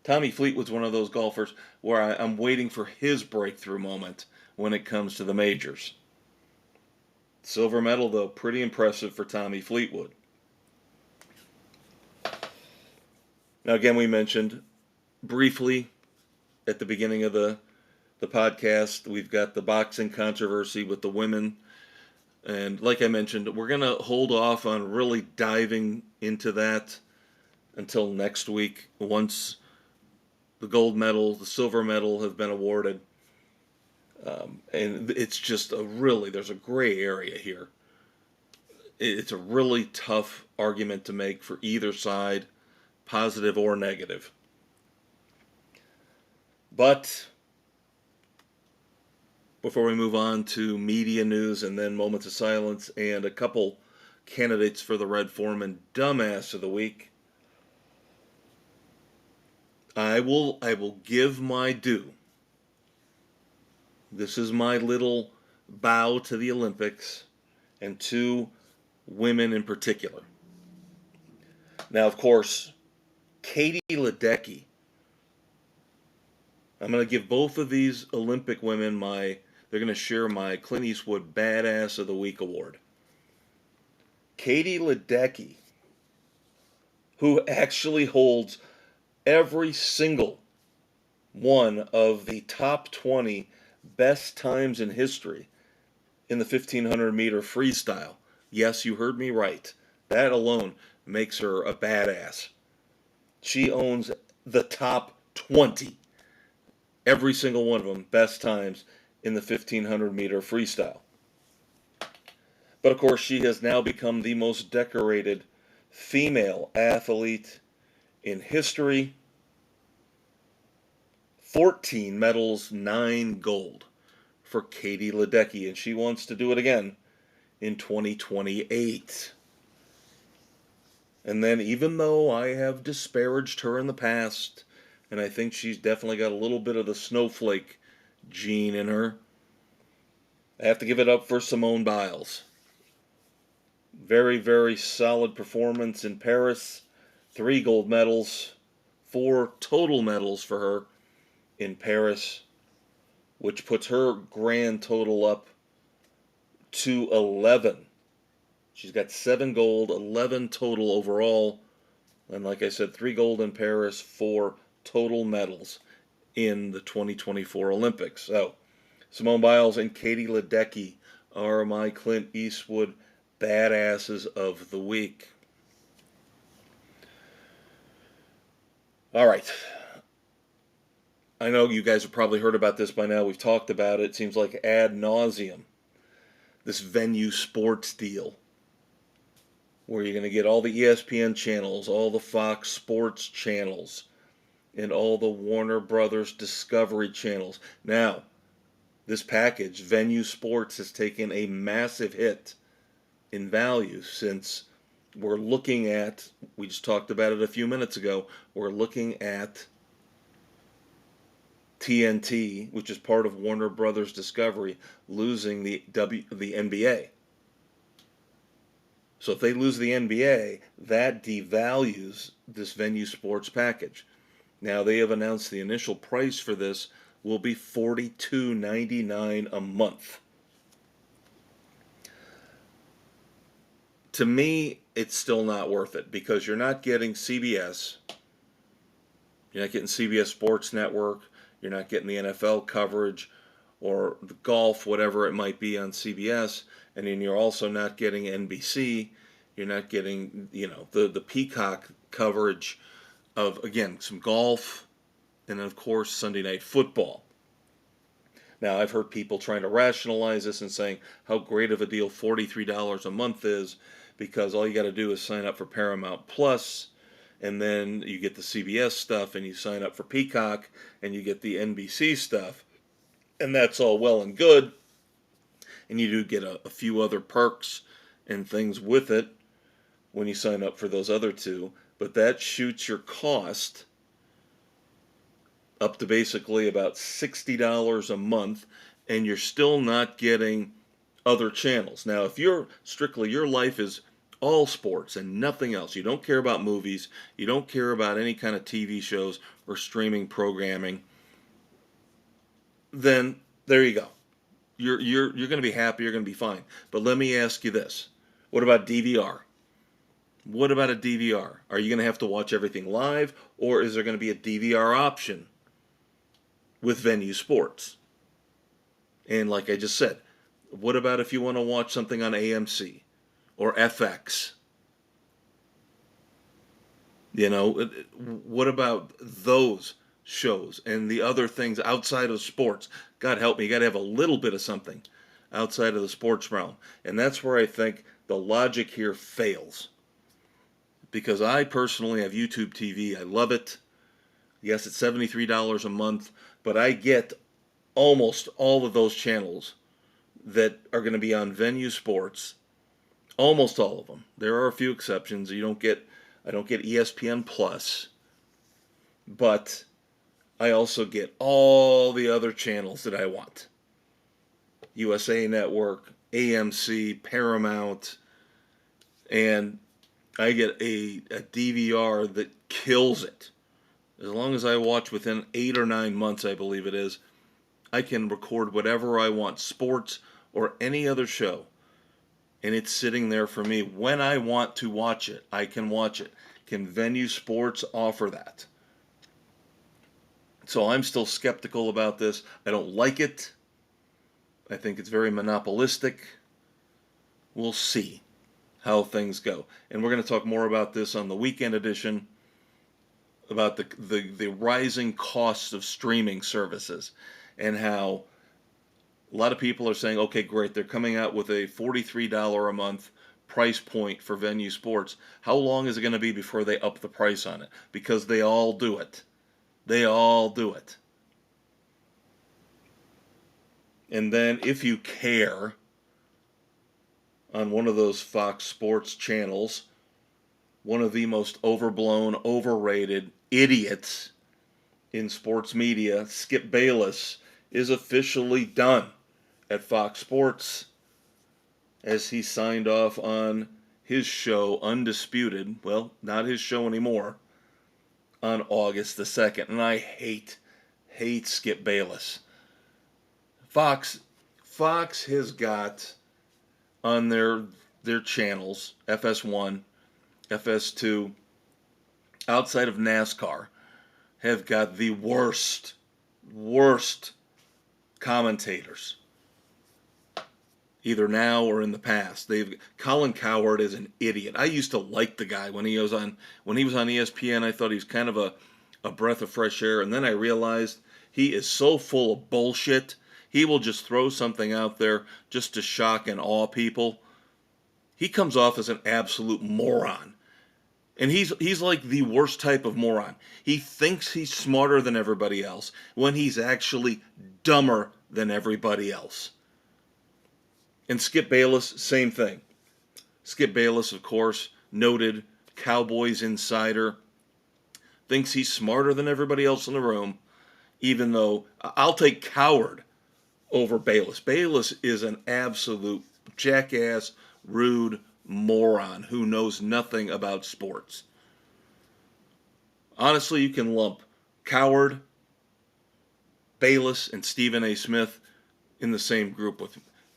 Tommy Fleetwood's one of those golfers where I'm waiting for his breakthrough moment when it comes to the majors. Silver medal, though, pretty impressive for Tommy Fleetwood. Now, again, we mentioned briefly at the beginning of the podcast, we've got the boxing controversy with the women. And like I mentioned, we're going to hold off on really diving into that until next week once the gold medal, the silver medal have been awarded. And it's just there's a gray area here. It's a really tough argument to make for either side, positive or negative. But before we move on to media news and then moments of silence and a couple candidates for the Red Foreman Dumbass of the Week, I will give my due. This is my little bow to the Olympics and to women in particular. Now, of course, Katie Ledecky. I'm going to give both of these Olympic women they're going to share my Clint Eastwood Badass of the Week award. Katie Ledecky, who actually holds every single one of the top 20 best times in history in the 1500 meter freestyle. Yes, you heard me right. That alone makes her a badass. She owns the top 20. Every single one of them best times in the 1500 meter freestyle. But of course, she has now become the most decorated female athlete in history. 14 medals, 9 gold for Katie Ledecky, and she wants to do it again in 2028. And then, even though I have disparaged her in the past, and I think she's definitely got a little bit of the snowflake gene in her, I have to give it up for Simone Biles. Very, very solid performance in Paris. 3 gold medals, 4 total medals for her in Paris, which puts her grand total up to 11. She's got 7 gold, 11 total overall, and like I said, 3 gold in Paris, 4 total medals in the 2024 Olympics. So, Simone Biles and Katie Ledecky are my Clint Eastwood badasses of the week. All right. I know you guys have probably heard about this by now. We've talked about it. It seems like ad nauseum. This Venue Sports deal, where you're going to get all the ESPN channels, all the Fox Sports channels, and all the Warner Brothers Discovery channels. Now, this package, Venue Sports, has taken a massive hit in value since we're looking at, we just talked about it a few minutes ago, we're looking at TNT, which is part of Warner Brothers Discovery, losing the NBA. So if they lose the NBA, that devalues this Venue Sports package. Now, they have announced the initial price for this will be $42.99 a month. To me, it's still not worth it because you're not getting CBS, you're not getting CBS Sports Network, you're not getting the NFL coverage or the golf, whatever it might be on CBS, and then you're also not getting NBC, you're not getting, the Peacock coverage of, again, some golf, and then, of course, Sunday Night Football. Now, I've heard people trying to rationalize this and saying how great of a deal $43 a month is because all you got to do is sign up for Paramount Plus, and then you get the CBS stuff, and you sign up for Peacock, and you get the NBC stuff. And that's all well and good, and you do get a few other perks and things with it when you sign up for those other two, but that shoots your cost up to basically about $60 a month, and you're still not getting other channels. Now, if you're strictly, your life is all sports and nothing else, you don't care about movies, you don't care about any kind of TV shows or streaming programming, then there you go. You're going to be happy, you're going to be fine. But let me ask you this. What about DVR? What about a DVR? Are you going to have to watch everything live, or is there going to be a DVR option with Venue Sports? And like I just said, what about if you want to watch something on AMC or FX? What about those shows and the other things outside of sports? God help me, you got to have a little bit of something outside of the sports realm. And that's where I think the logic here fails. Because I personally have YouTube TV. I love it. Yes, it's $73 a month, but I get almost all of those channels that are going to be on Venue Sports. Almost all of them. There are a few exceptions. I don't get ESPN Plus, but I also get all the other channels that I want. USA Network, AMC, Paramount, and I get a DVR that kills it. As long as I watch within 8 or 9 months, I believe it is, I can record whatever I want, sports or any other show, and it's sitting there for me. When I want to watch it, I can watch it. Can Venue Sports offer that? So I'm still skeptical about this. I don't like it. I think it's very monopolistic. We'll see how things go. And we're going to talk more about this on the weekend edition, about the rising costs of streaming services, and how a lot of people are saying, okay, great, they're coming out with a $43 a month price point for Venue Sports. How long is it going to be before they up the price on it? Because they all do it. They all do it. And then if you care, on one of those Fox Sports channels, one of the most overblown, overrated idiots in sports media, Skip Bayless, is officially done at Fox Sports as he signed off on his show, Undisputed, well, not his show anymore, on August the 2nd. And I hate Skip Bayless. Fox has got on their channels, FS1, FS2, outside of NASCAR, have got the worst commentators, either now or in the past. Colin Cowherd is an idiot. I used to like the guy when he was on ESPN. I thought he was kind of a breath of fresh air, and then I realized he is so full of bullshit. He will just throw something out there just to shock and awe people. He comes off as an absolute moron. And he's like the worst type of moron. He thinks he's smarter than everybody else when he's actually dumber than everybody else. And Skip Bayless, same thing. Skip Bayless, of course, noted Cowboys insider, thinks he's smarter than everybody else in the room, even though I'll take Cowherd over Bayless. Bayless is an absolute jackass, rude moron who knows nothing about sports. Honestly, you can lump Cowherd, Bayless and Stephen A. Smith in the same group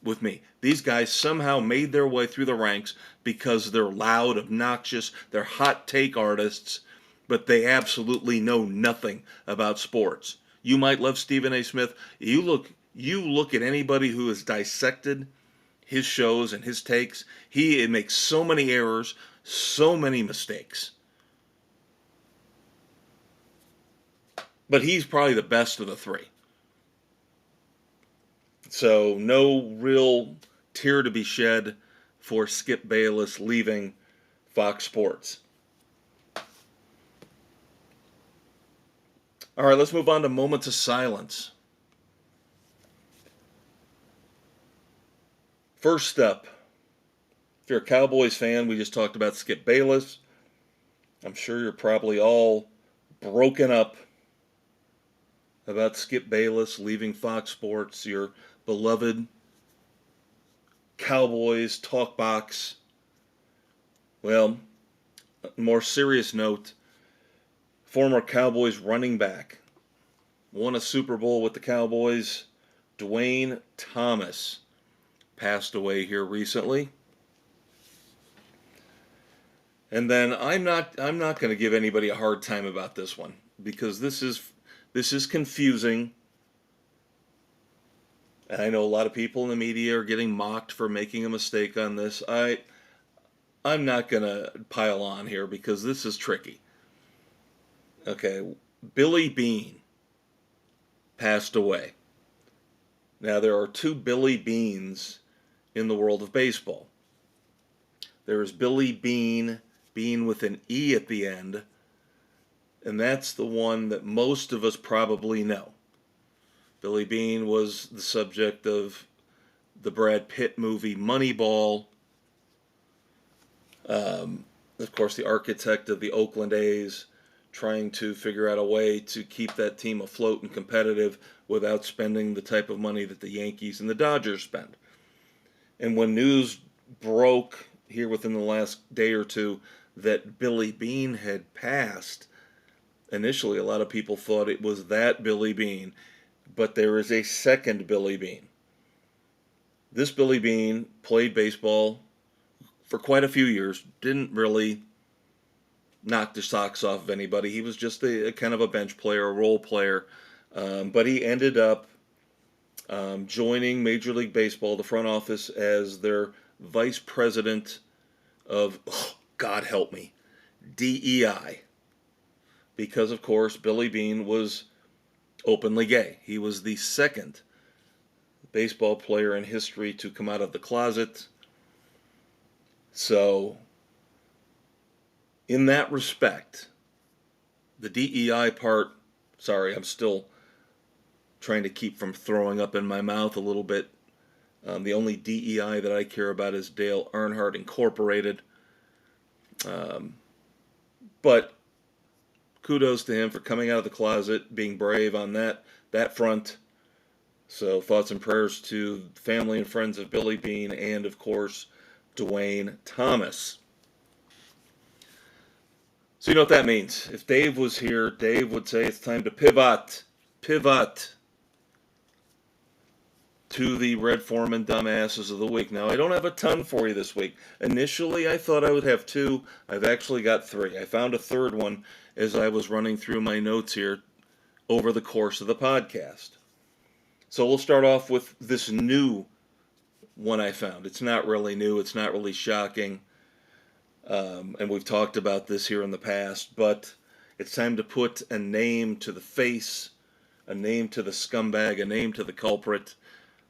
with me. These guys somehow made their way through the ranks because they're loud, obnoxious, they're hot take artists, but they absolutely know nothing about sports. You might love Stephen A. Smith. You look at anybody who has dissected his shows and his takes. He makes so many errors, so many mistakes. But he's probably the best of the three. So no real tear to be shed for Skip Bayless leaving Fox Sports. All right, let's move on to moments of silence. First up, if you're a Cowboys fan, we just talked about Skip Bayless. I'm sure you're probably all broken up about Skip Bayless leaving Fox Sports, your beloved Cowboys talk box. Well, more serious note, former Cowboys running back, won a Super Bowl with the Cowboys, Dwayne Thomas, passed away here recently. And then I'm not going to give anybody a hard time about this one because this is confusing. And I know a lot of people in the media are getting mocked for making a mistake on this. I'm not going to pile on here because this is tricky. Okay, Billy Beane passed away. Now, there are two Billy Beanes in the world of baseball. There is Billy Beane, Beane with an E at the end, and that's the one that most of us probably know. Billy Beane was the subject of the Brad Pitt movie Moneyball. Of course, the architect of the Oakland A's, trying to figure out a way to keep that team afloat and competitive without spending the type of money that the Yankees and the Dodgers spend. And when news broke here within the last day or two that Billy Beane had passed, initially a lot of people thought it was that Billy Beane, but there is a second Billy Beane. This Billy Beane played baseball for quite a few years, didn't really knock the socks off of anybody. He was just a kind of a bench player, a role player, but he ended up joining Major League Baseball, the front office, as their vice president of, God help me, DEI. Because, of course, Billy Beane was openly gay. He was the second baseball player in history to come out of the closet. So, in that respect, the DEI part, sorry, I'm still trying to keep from throwing up in my mouth a little bit. The only DEI that I care about is Dale Earnhardt Incorporated. But kudos to him for coming out of the closet, being brave on that front. So thoughts and prayers to family and friends of Billy Beane and, of course, Dwayne Thomas. So you know what that means. If Dave was here, Dave would say it's time to pivot to the Red Foreman Dumbasses of the Week. Now, I don't have a ton for you this week. Initially, I thought I would have two. I've actually got three. I found a third one as I was running through my notes here over the course of the podcast. So we'll start off with this new one I found. It's not really new. It's not really shocking. And we've talked about this here in the past, but it's time to put a name to the face, a name to the scumbag, a name to the culprit.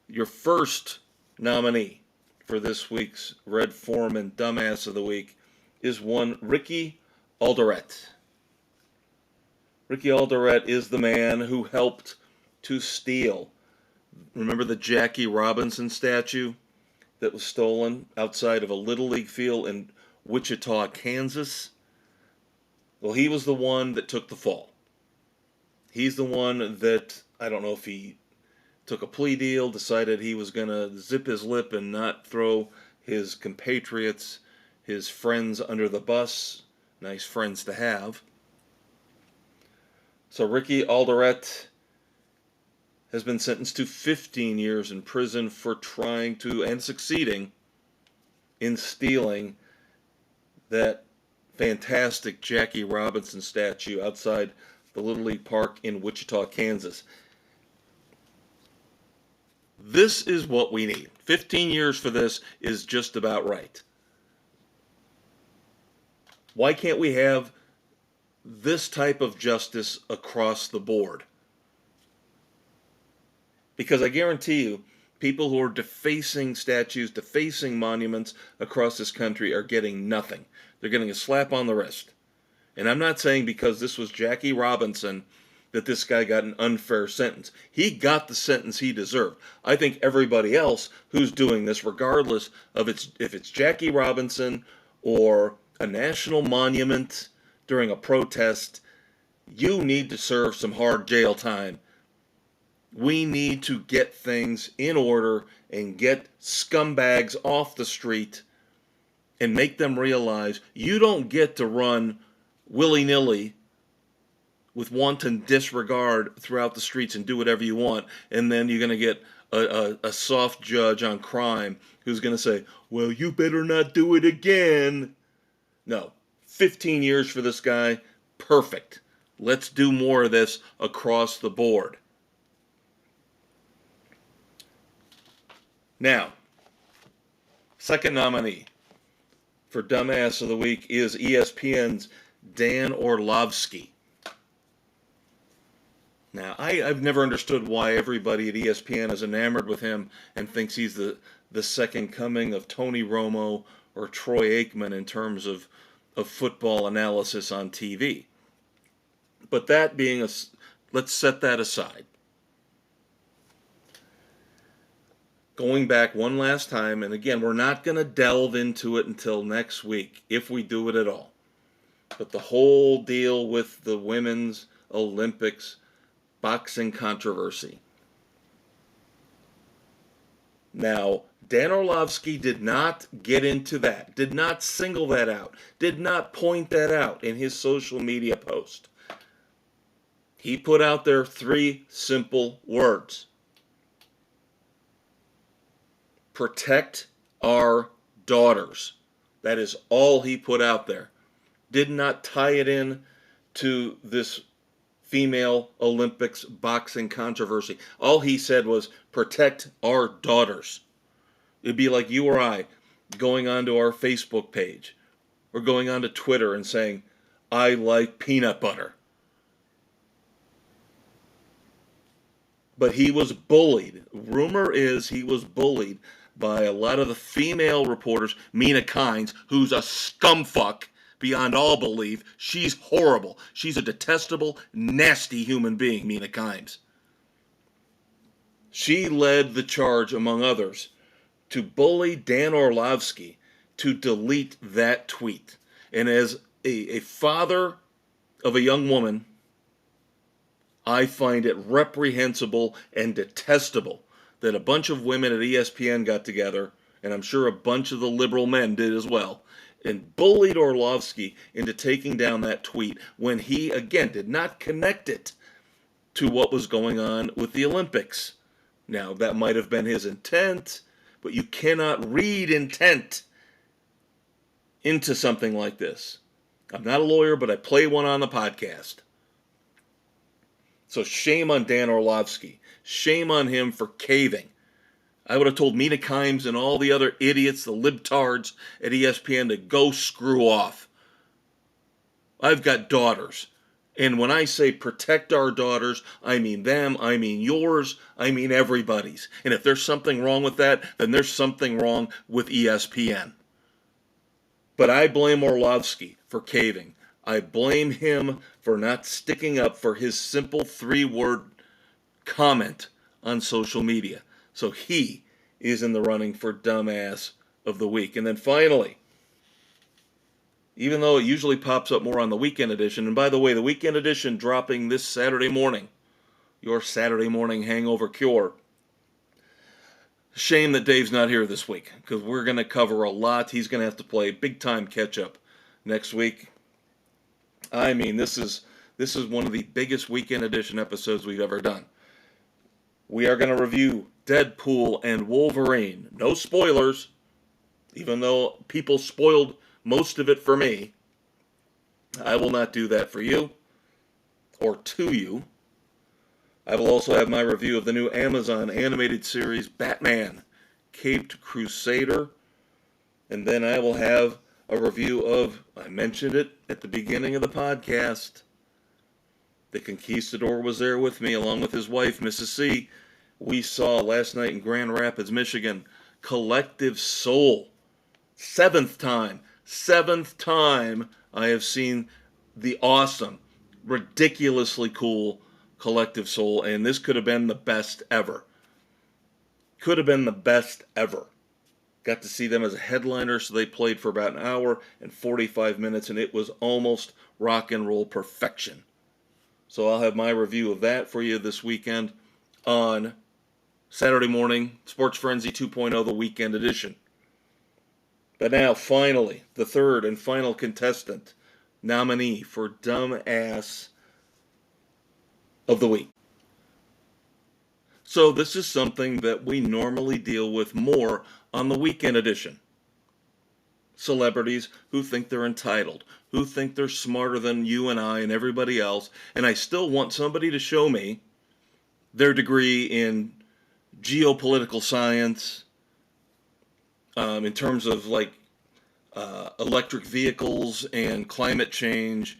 Your first nominee for this week's Red Foreman Dumbass of the Week is one Ricky Alderette. Ricky Alderette is the man who helped to steal. Remember the Jackie Robinson statue that was stolen outside of a Little League field in Wichita, Kansas? Well, he was the one that took the fall. He's the one that, I don't know if he took a plea deal, decided he was going to zip his lip and not throw his compatriots, his friends under the bus. Nice friends to have. So Ricky Alderette has been sentenced to 15 years in prison for trying to, and succeeding, in stealing that fantastic Jackie Robinson statue outside the Little League Park in Wichita, Kansas. This is what we need. 15 years for this is just about right. Why can't we have this type of justice across the board? Because I guarantee you, people who are defacing statues, defacing monuments across this country are getting nothing. They're getting a slap on the wrist. And I'm not saying because this was Jackie Robinson that this guy got an unfair sentence. He got the sentence he deserved. I think everybody else who's doing this, regardless of if it's Jackie Robinson or a national monument during a protest, you need to serve some hard jail time. We need to get things in order and get scumbags off the street and make them realize you don't get to run willy-nilly with wanton disregard throughout the streets and do whatever you want, and then you're going to get a soft judge on crime who's going to say, well, you better not do it again. No, 15 years for this guy, perfect. Let's do more of this across the board. Now, second nominee for Dumbass of the Week is ESPN's Dan Orlovsky. Now, I've never understood why everybody at ESPN is enamored with him and thinks he's the second coming of Tony Romo or Troy Aikman in terms of football analysis on TV. But that being let's set that aside. Going back one last time, and again, we're not going to delve into it until next week, if we do it at all. But the whole deal with the Women's Olympics boxing controversy. Now, Dan Orlovsky did not get into that, did not single that out, did not point that out in his social media post. He put out there 3 simple words. Protect our daughters. That is all he put out there. Did not tie it in to this female Olympics boxing controversy. All he said was, protect our daughters. It'd be like you or I going onto our Facebook page or going onto Twitter and saying, I like peanut butter. But he was bullied. Rumor is he was bullied by a lot of the female reporters, Mina Kimes, who's a scumfuck beyond all belief. She's horrible. She's a detestable, nasty human being, Mina Kimes. She led the charge, among others, to bully Dan Orlovsky to delete that tweet. And as a father of a young woman, I find it reprehensible and detestable that a bunch of women at ESPN got together, and I'm sure a bunch of the liberal men did as well, and bullied Orlovsky into taking down that tweet when he, again, did not connect it to what was going on with the Olympics. Now, that might have been his intent, but you cannot read intent into something like this. I'm not a lawyer, but I play one on the podcast. So shame on Dan Orlovsky. Shame on him for caving. I would have told Mina Kimes and all the other idiots, the libtards at ESPN, to go screw off. I've got daughters. And when I say protect our daughters, I mean them, I mean yours, I mean everybody's. And if there's something wrong with that, then there's something wrong with ESPN. But I blame Orlovsky for caving. I blame him for not sticking up for his simple 3-word comment on social media. So he is in the running for Dumbass of the Week. And then finally, even though it usually pops up more on the weekend edition, and by the way, the weekend edition dropping this Saturday morning, your Saturday morning hangover cure. Shame that Dave's not here this week, because we're going to cover a lot. He's going to have to play big-time catch-up next week. I mean, this is one of the biggest weekend edition episodes we've ever done. We are going to review Deadpool and Wolverine. No spoilers, even though people spoiled most of it for me. I will not do that for you or to you. I will also have my review of the new Amazon animated series Batman, Caped Crusader. And then I will have a review of, I mentioned it at the beginning of the podcast, the Conquistador was there with me along with his wife, Mrs. C. We saw last night in Grand Rapids, Michigan, Collective Soul. Seventh time I have seen the awesome, ridiculously cool Collective Soul, and this could have been the best ever. Could have been the best ever. Got to see them as a headliner, so they played for about an hour and 45 minutes, and it was almost rock and roll perfection. So I'll have my review of that for you this weekend on Saturday morning, Sports Frenzy 2.0, the weekend edition. But now, finally, the third and final contestant, nominee for Dumbass of the Week. So this is something that we normally deal with more on the weekend edition. Celebrities who think they're entitled, who think they're smarter than you and I and everybody else, and I still want somebody to show me their degree in geopolitical science, in terms of like electric vehicles and climate change.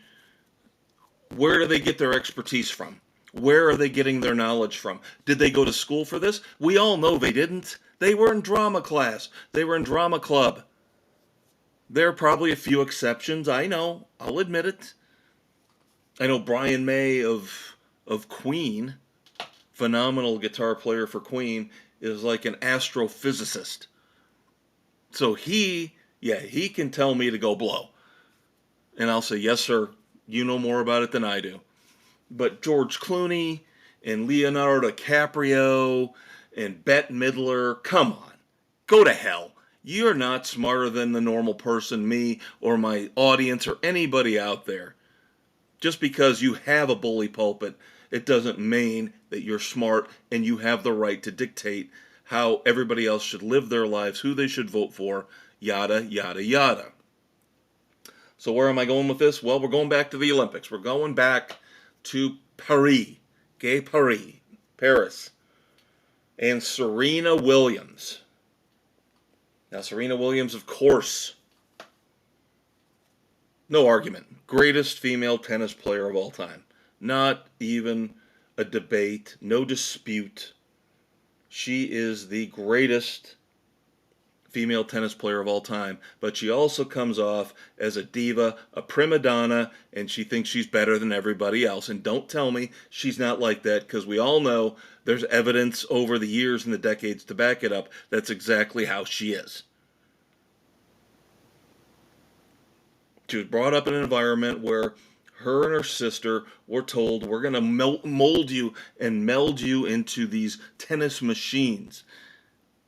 Where do they get their expertise from? Where are they getting their knowledge from? Did they go to school for this? We all know they didn't. They were in drama class. They were in drama club. There are probably a few exceptions. I know. I'll admit it. I know Brian May of Queen, phenomenal guitar player for Queen, is like an astrophysicist. So he can tell me to go blow. And I'll say, yes, sir, you know more about it than I do. But George Clooney and Leonardo DiCaprio and Bette Midler, come on, go to hell. You're not smarter than the normal person, me, or my audience, or anybody out there. Just because you have a bully pulpit, it doesn't mean that you're smart and you have the right to dictate how everybody else should live their lives, who they should vote for, yada, yada, yada. So where am I going with this? Well, we're going back to the Olympics. We're going back to Paris, Paris, and Serena Williams. Now, Serena Williams, of course, no argument, greatest female tennis player of all time. Not even a debate, no dispute. She is the greatest female tennis player of all time, but she also comes off as a diva, a prima donna, and she thinks she's better than everybody else. And don't tell me she's not like that, because we all know there's evidence over the years and the decades to back it up. That's exactly how she is. She was brought up in an environment where her and her sister were told, we're going to mold you and meld you into these tennis machines.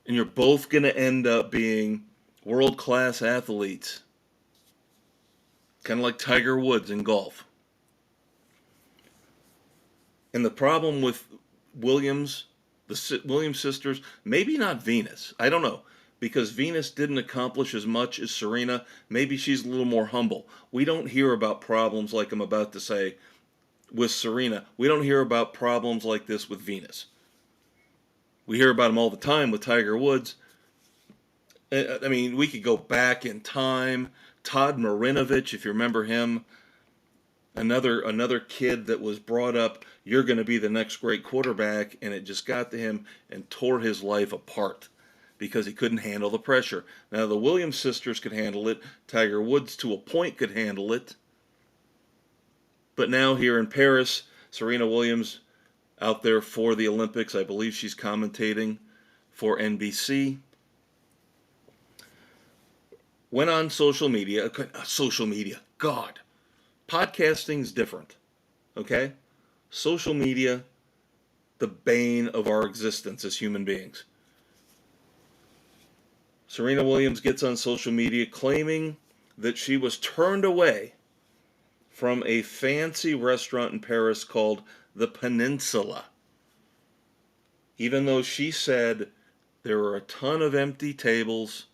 And you're both going to end up being world-class athletes. Kind of like Tiger Woods in golf. And the problem with Williams, the Williams sisters, maybe not Venus, I don't know. Because Venus didn't accomplish as much as Serena, maybe she's a little more humble. We don't hear about problems like I'm about to say with Serena. We don't hear about problems like this with Venus. We hear about them all the time with Tiger Woods. I mean, we could go back in time. Todd Marinovich, if you remember him, another kid that was brought up, you're going to be the next great quarterback, and it just got to him and tore his life apart because he couldn't handle the pressure. Now, the Williams sisters could handle it. Tiger Woods, to a point, could handle it. But now here in Paris, Serena Williams out there for the Olympics. I believe she's commentating for NBC. Went on social media. God. Podcasting's different. Okay? Social media, the bane of our existence as human beings. Serena Williams gets on social media claiming that she was turned away from a fancy restaurant in Paris called the Peninsula. Even though she said there were a ton of empty tables,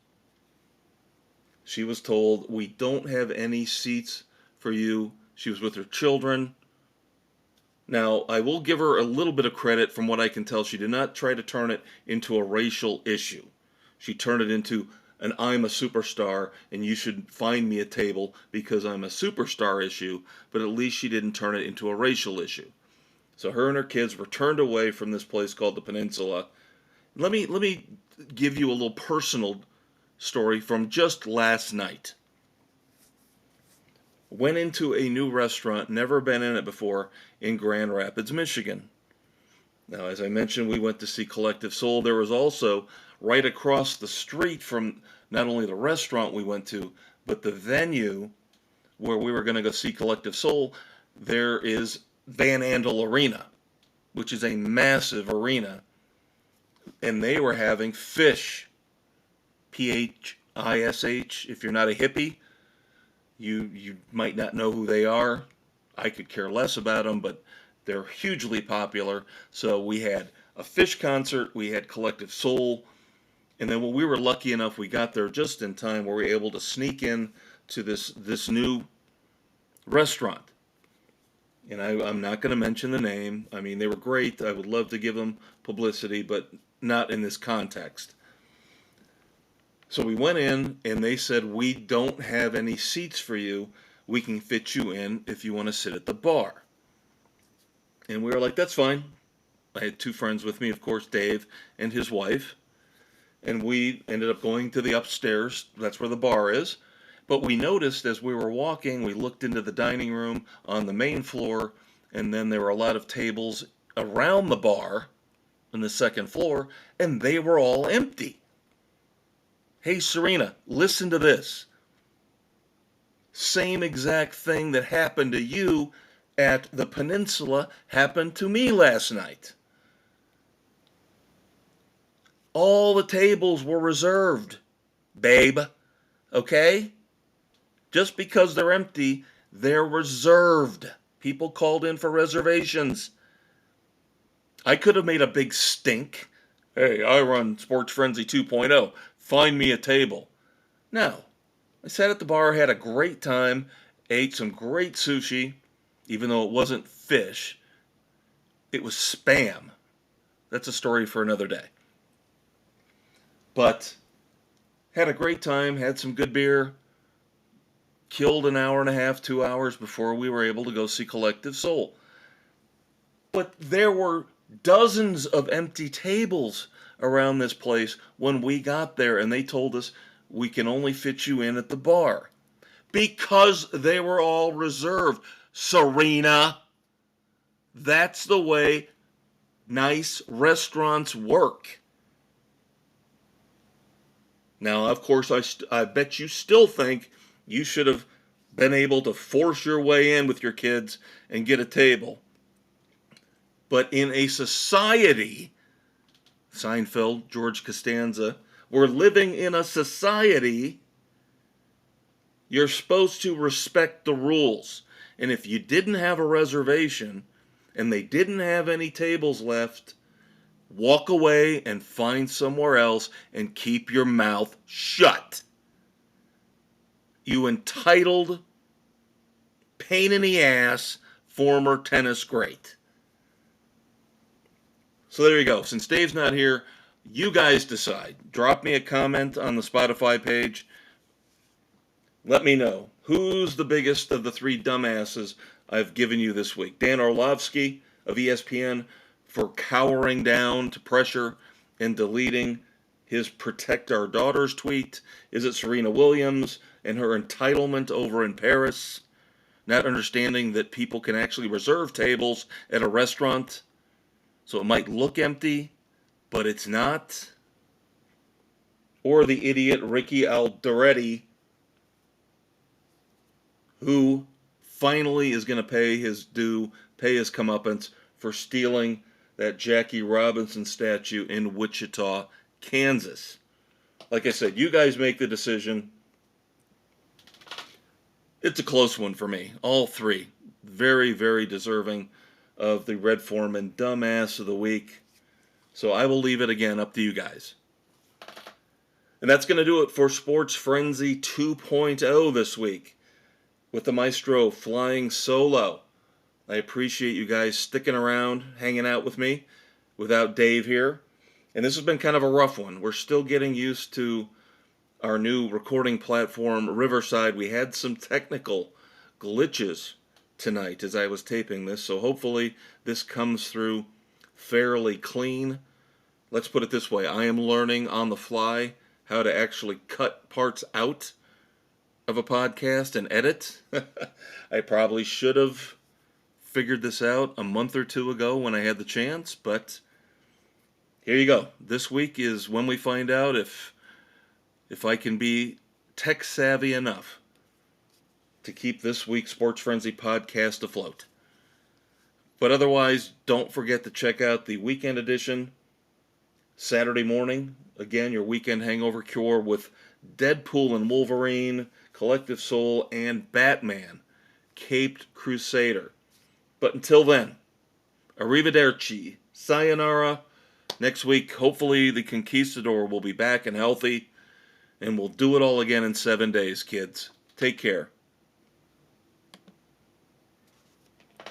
she was told, we don't have any seats for you. She was with her children. Now, I will give her a little bit of credit. From what I can tell, she did not try to turn it into a racial issue. She turned it into an I'm a superstar and you should find me a table because I'm a superstar issue, but at least she didn't turn it into a racial issue. So her and her kids were turned away from this place called the Peninsula. Let me give you a little personal story from just last night. Went into a new restaurant, never been in it before, in Grand Rapids, Michigan. Now, as I mentioned, we went to see Collective Soul. There was also, right across the street from not only the restaurant we went to, but the venue where we were going to go see Collective Soul, there is Van Andel Arena, which is a massive arena. And they were having Phish, Phish. If you're not a hippie, you might not know who they are. I could care less about them, but they're hugely popular. So we had a Phish concert, we had Collective Soul, and then when we were lucky enough, we got there just in time where we were able to sneak in to this new restaurant. And I'm not going to mention the name. I mean, they were great. I would love to give them publicity, but not in this context. So we went in, and they said, we don't have any seats for you. We can fit you in if you want to sit at the bar. And we were like, that's fine. I had two friends with me, of course, Dave and his wife. And we ended up going to the upstairs. That's where the bar is. But we noticed as we were walking, we looked into the dining room on the main floor, and then there were a lot of tables around the bar on the second floor, and they were all empty. Hey, Serena, listen to this. Same exact thing that happened to you at the Peninsula happened to me last night. All the tables were reserved, babe. Okay? Just because they're empty, they're reserved. People called in for reservations. I could have made a big stink. Hey, I run Sports Frenzy 2.0. Find me a table. No. I sat at the bar, had a great time, ate some great sushi, even though it wasn't fish. It was Spam. That's a story for another day. But had a great time, had some good beer, killed an hour and a half, 2 hours before we were able to go see Collective Soul. But there were dozens of empty tables around this place when we got there, and they told us we can only fit you in at the bar because they were all reserved. Serena, that's the way nice restaurants work. Now, of course, I bet you still think you should have been able to force your way in with your kids and get a table. But in a society, Seinfeld, George Costanza, we're living in a society, you're supposed to respect the rules. And if you didn't have a reservation and they didn't have any tables left, walk away and find somewhere else and keep your mouth shut. You entitled, pain in the ass, former tennis great. So there you go. Since Dave's not here, you guys decide. Drop me a comment on the Spotify page. Let me know. Who's the biggest of the three dumbasses I've given you this week? Dan Orlovsky of ESPN for cowering down to pressure and deleting his Protect Our Daughters tweet? Is it Serena Williams and her entitlement over in Paris, not understanding that people can actually reserve tables at a restaurant? So it might look empty, but it's not. Or the idiot Ricky Alderete, who finally is going to pay his due, pay his comeuppance for stealing that Jackie Robinson statue in Wichita, Kansas. Like I said, you guys make the decision. It's a close one for me. All three. Very, very deserving of the Red Foreman Dumbass of the Week. So I will leave it again up to you guys. And that's going to do it for Sports Frenzy 2.0 this week with the Maestro flying solo. I appreciate you guys sticking around, hanging out with me without Dave here. And this has been kind of a rough one. We're still getting used to our new recording platform, Riverside. We had some technical glitches tonight as I was taping this, so hopefully this comes through fairly clean. Let's put it this way. I am learning on the fly how to actually cut parts out of a podcast and edit. I probably should have figured this out a month or two ago when I had the chance, but here you go. This week is when we find out if I can be tech savvy enough to keep this week's Sports Frenzy podcast afloat. But otherwise, don't forget to check out the weekend edition Saturday morning. Again, your weekend hangover cure with Deadpool and Wolverine, Collective Soul, and Batman, Caped Crusader. But until then, arrivederci, sayonara. Next week, hopefully the Conquistador will be back and healthy, and we'll do it all again in 7 days, kids. Take care.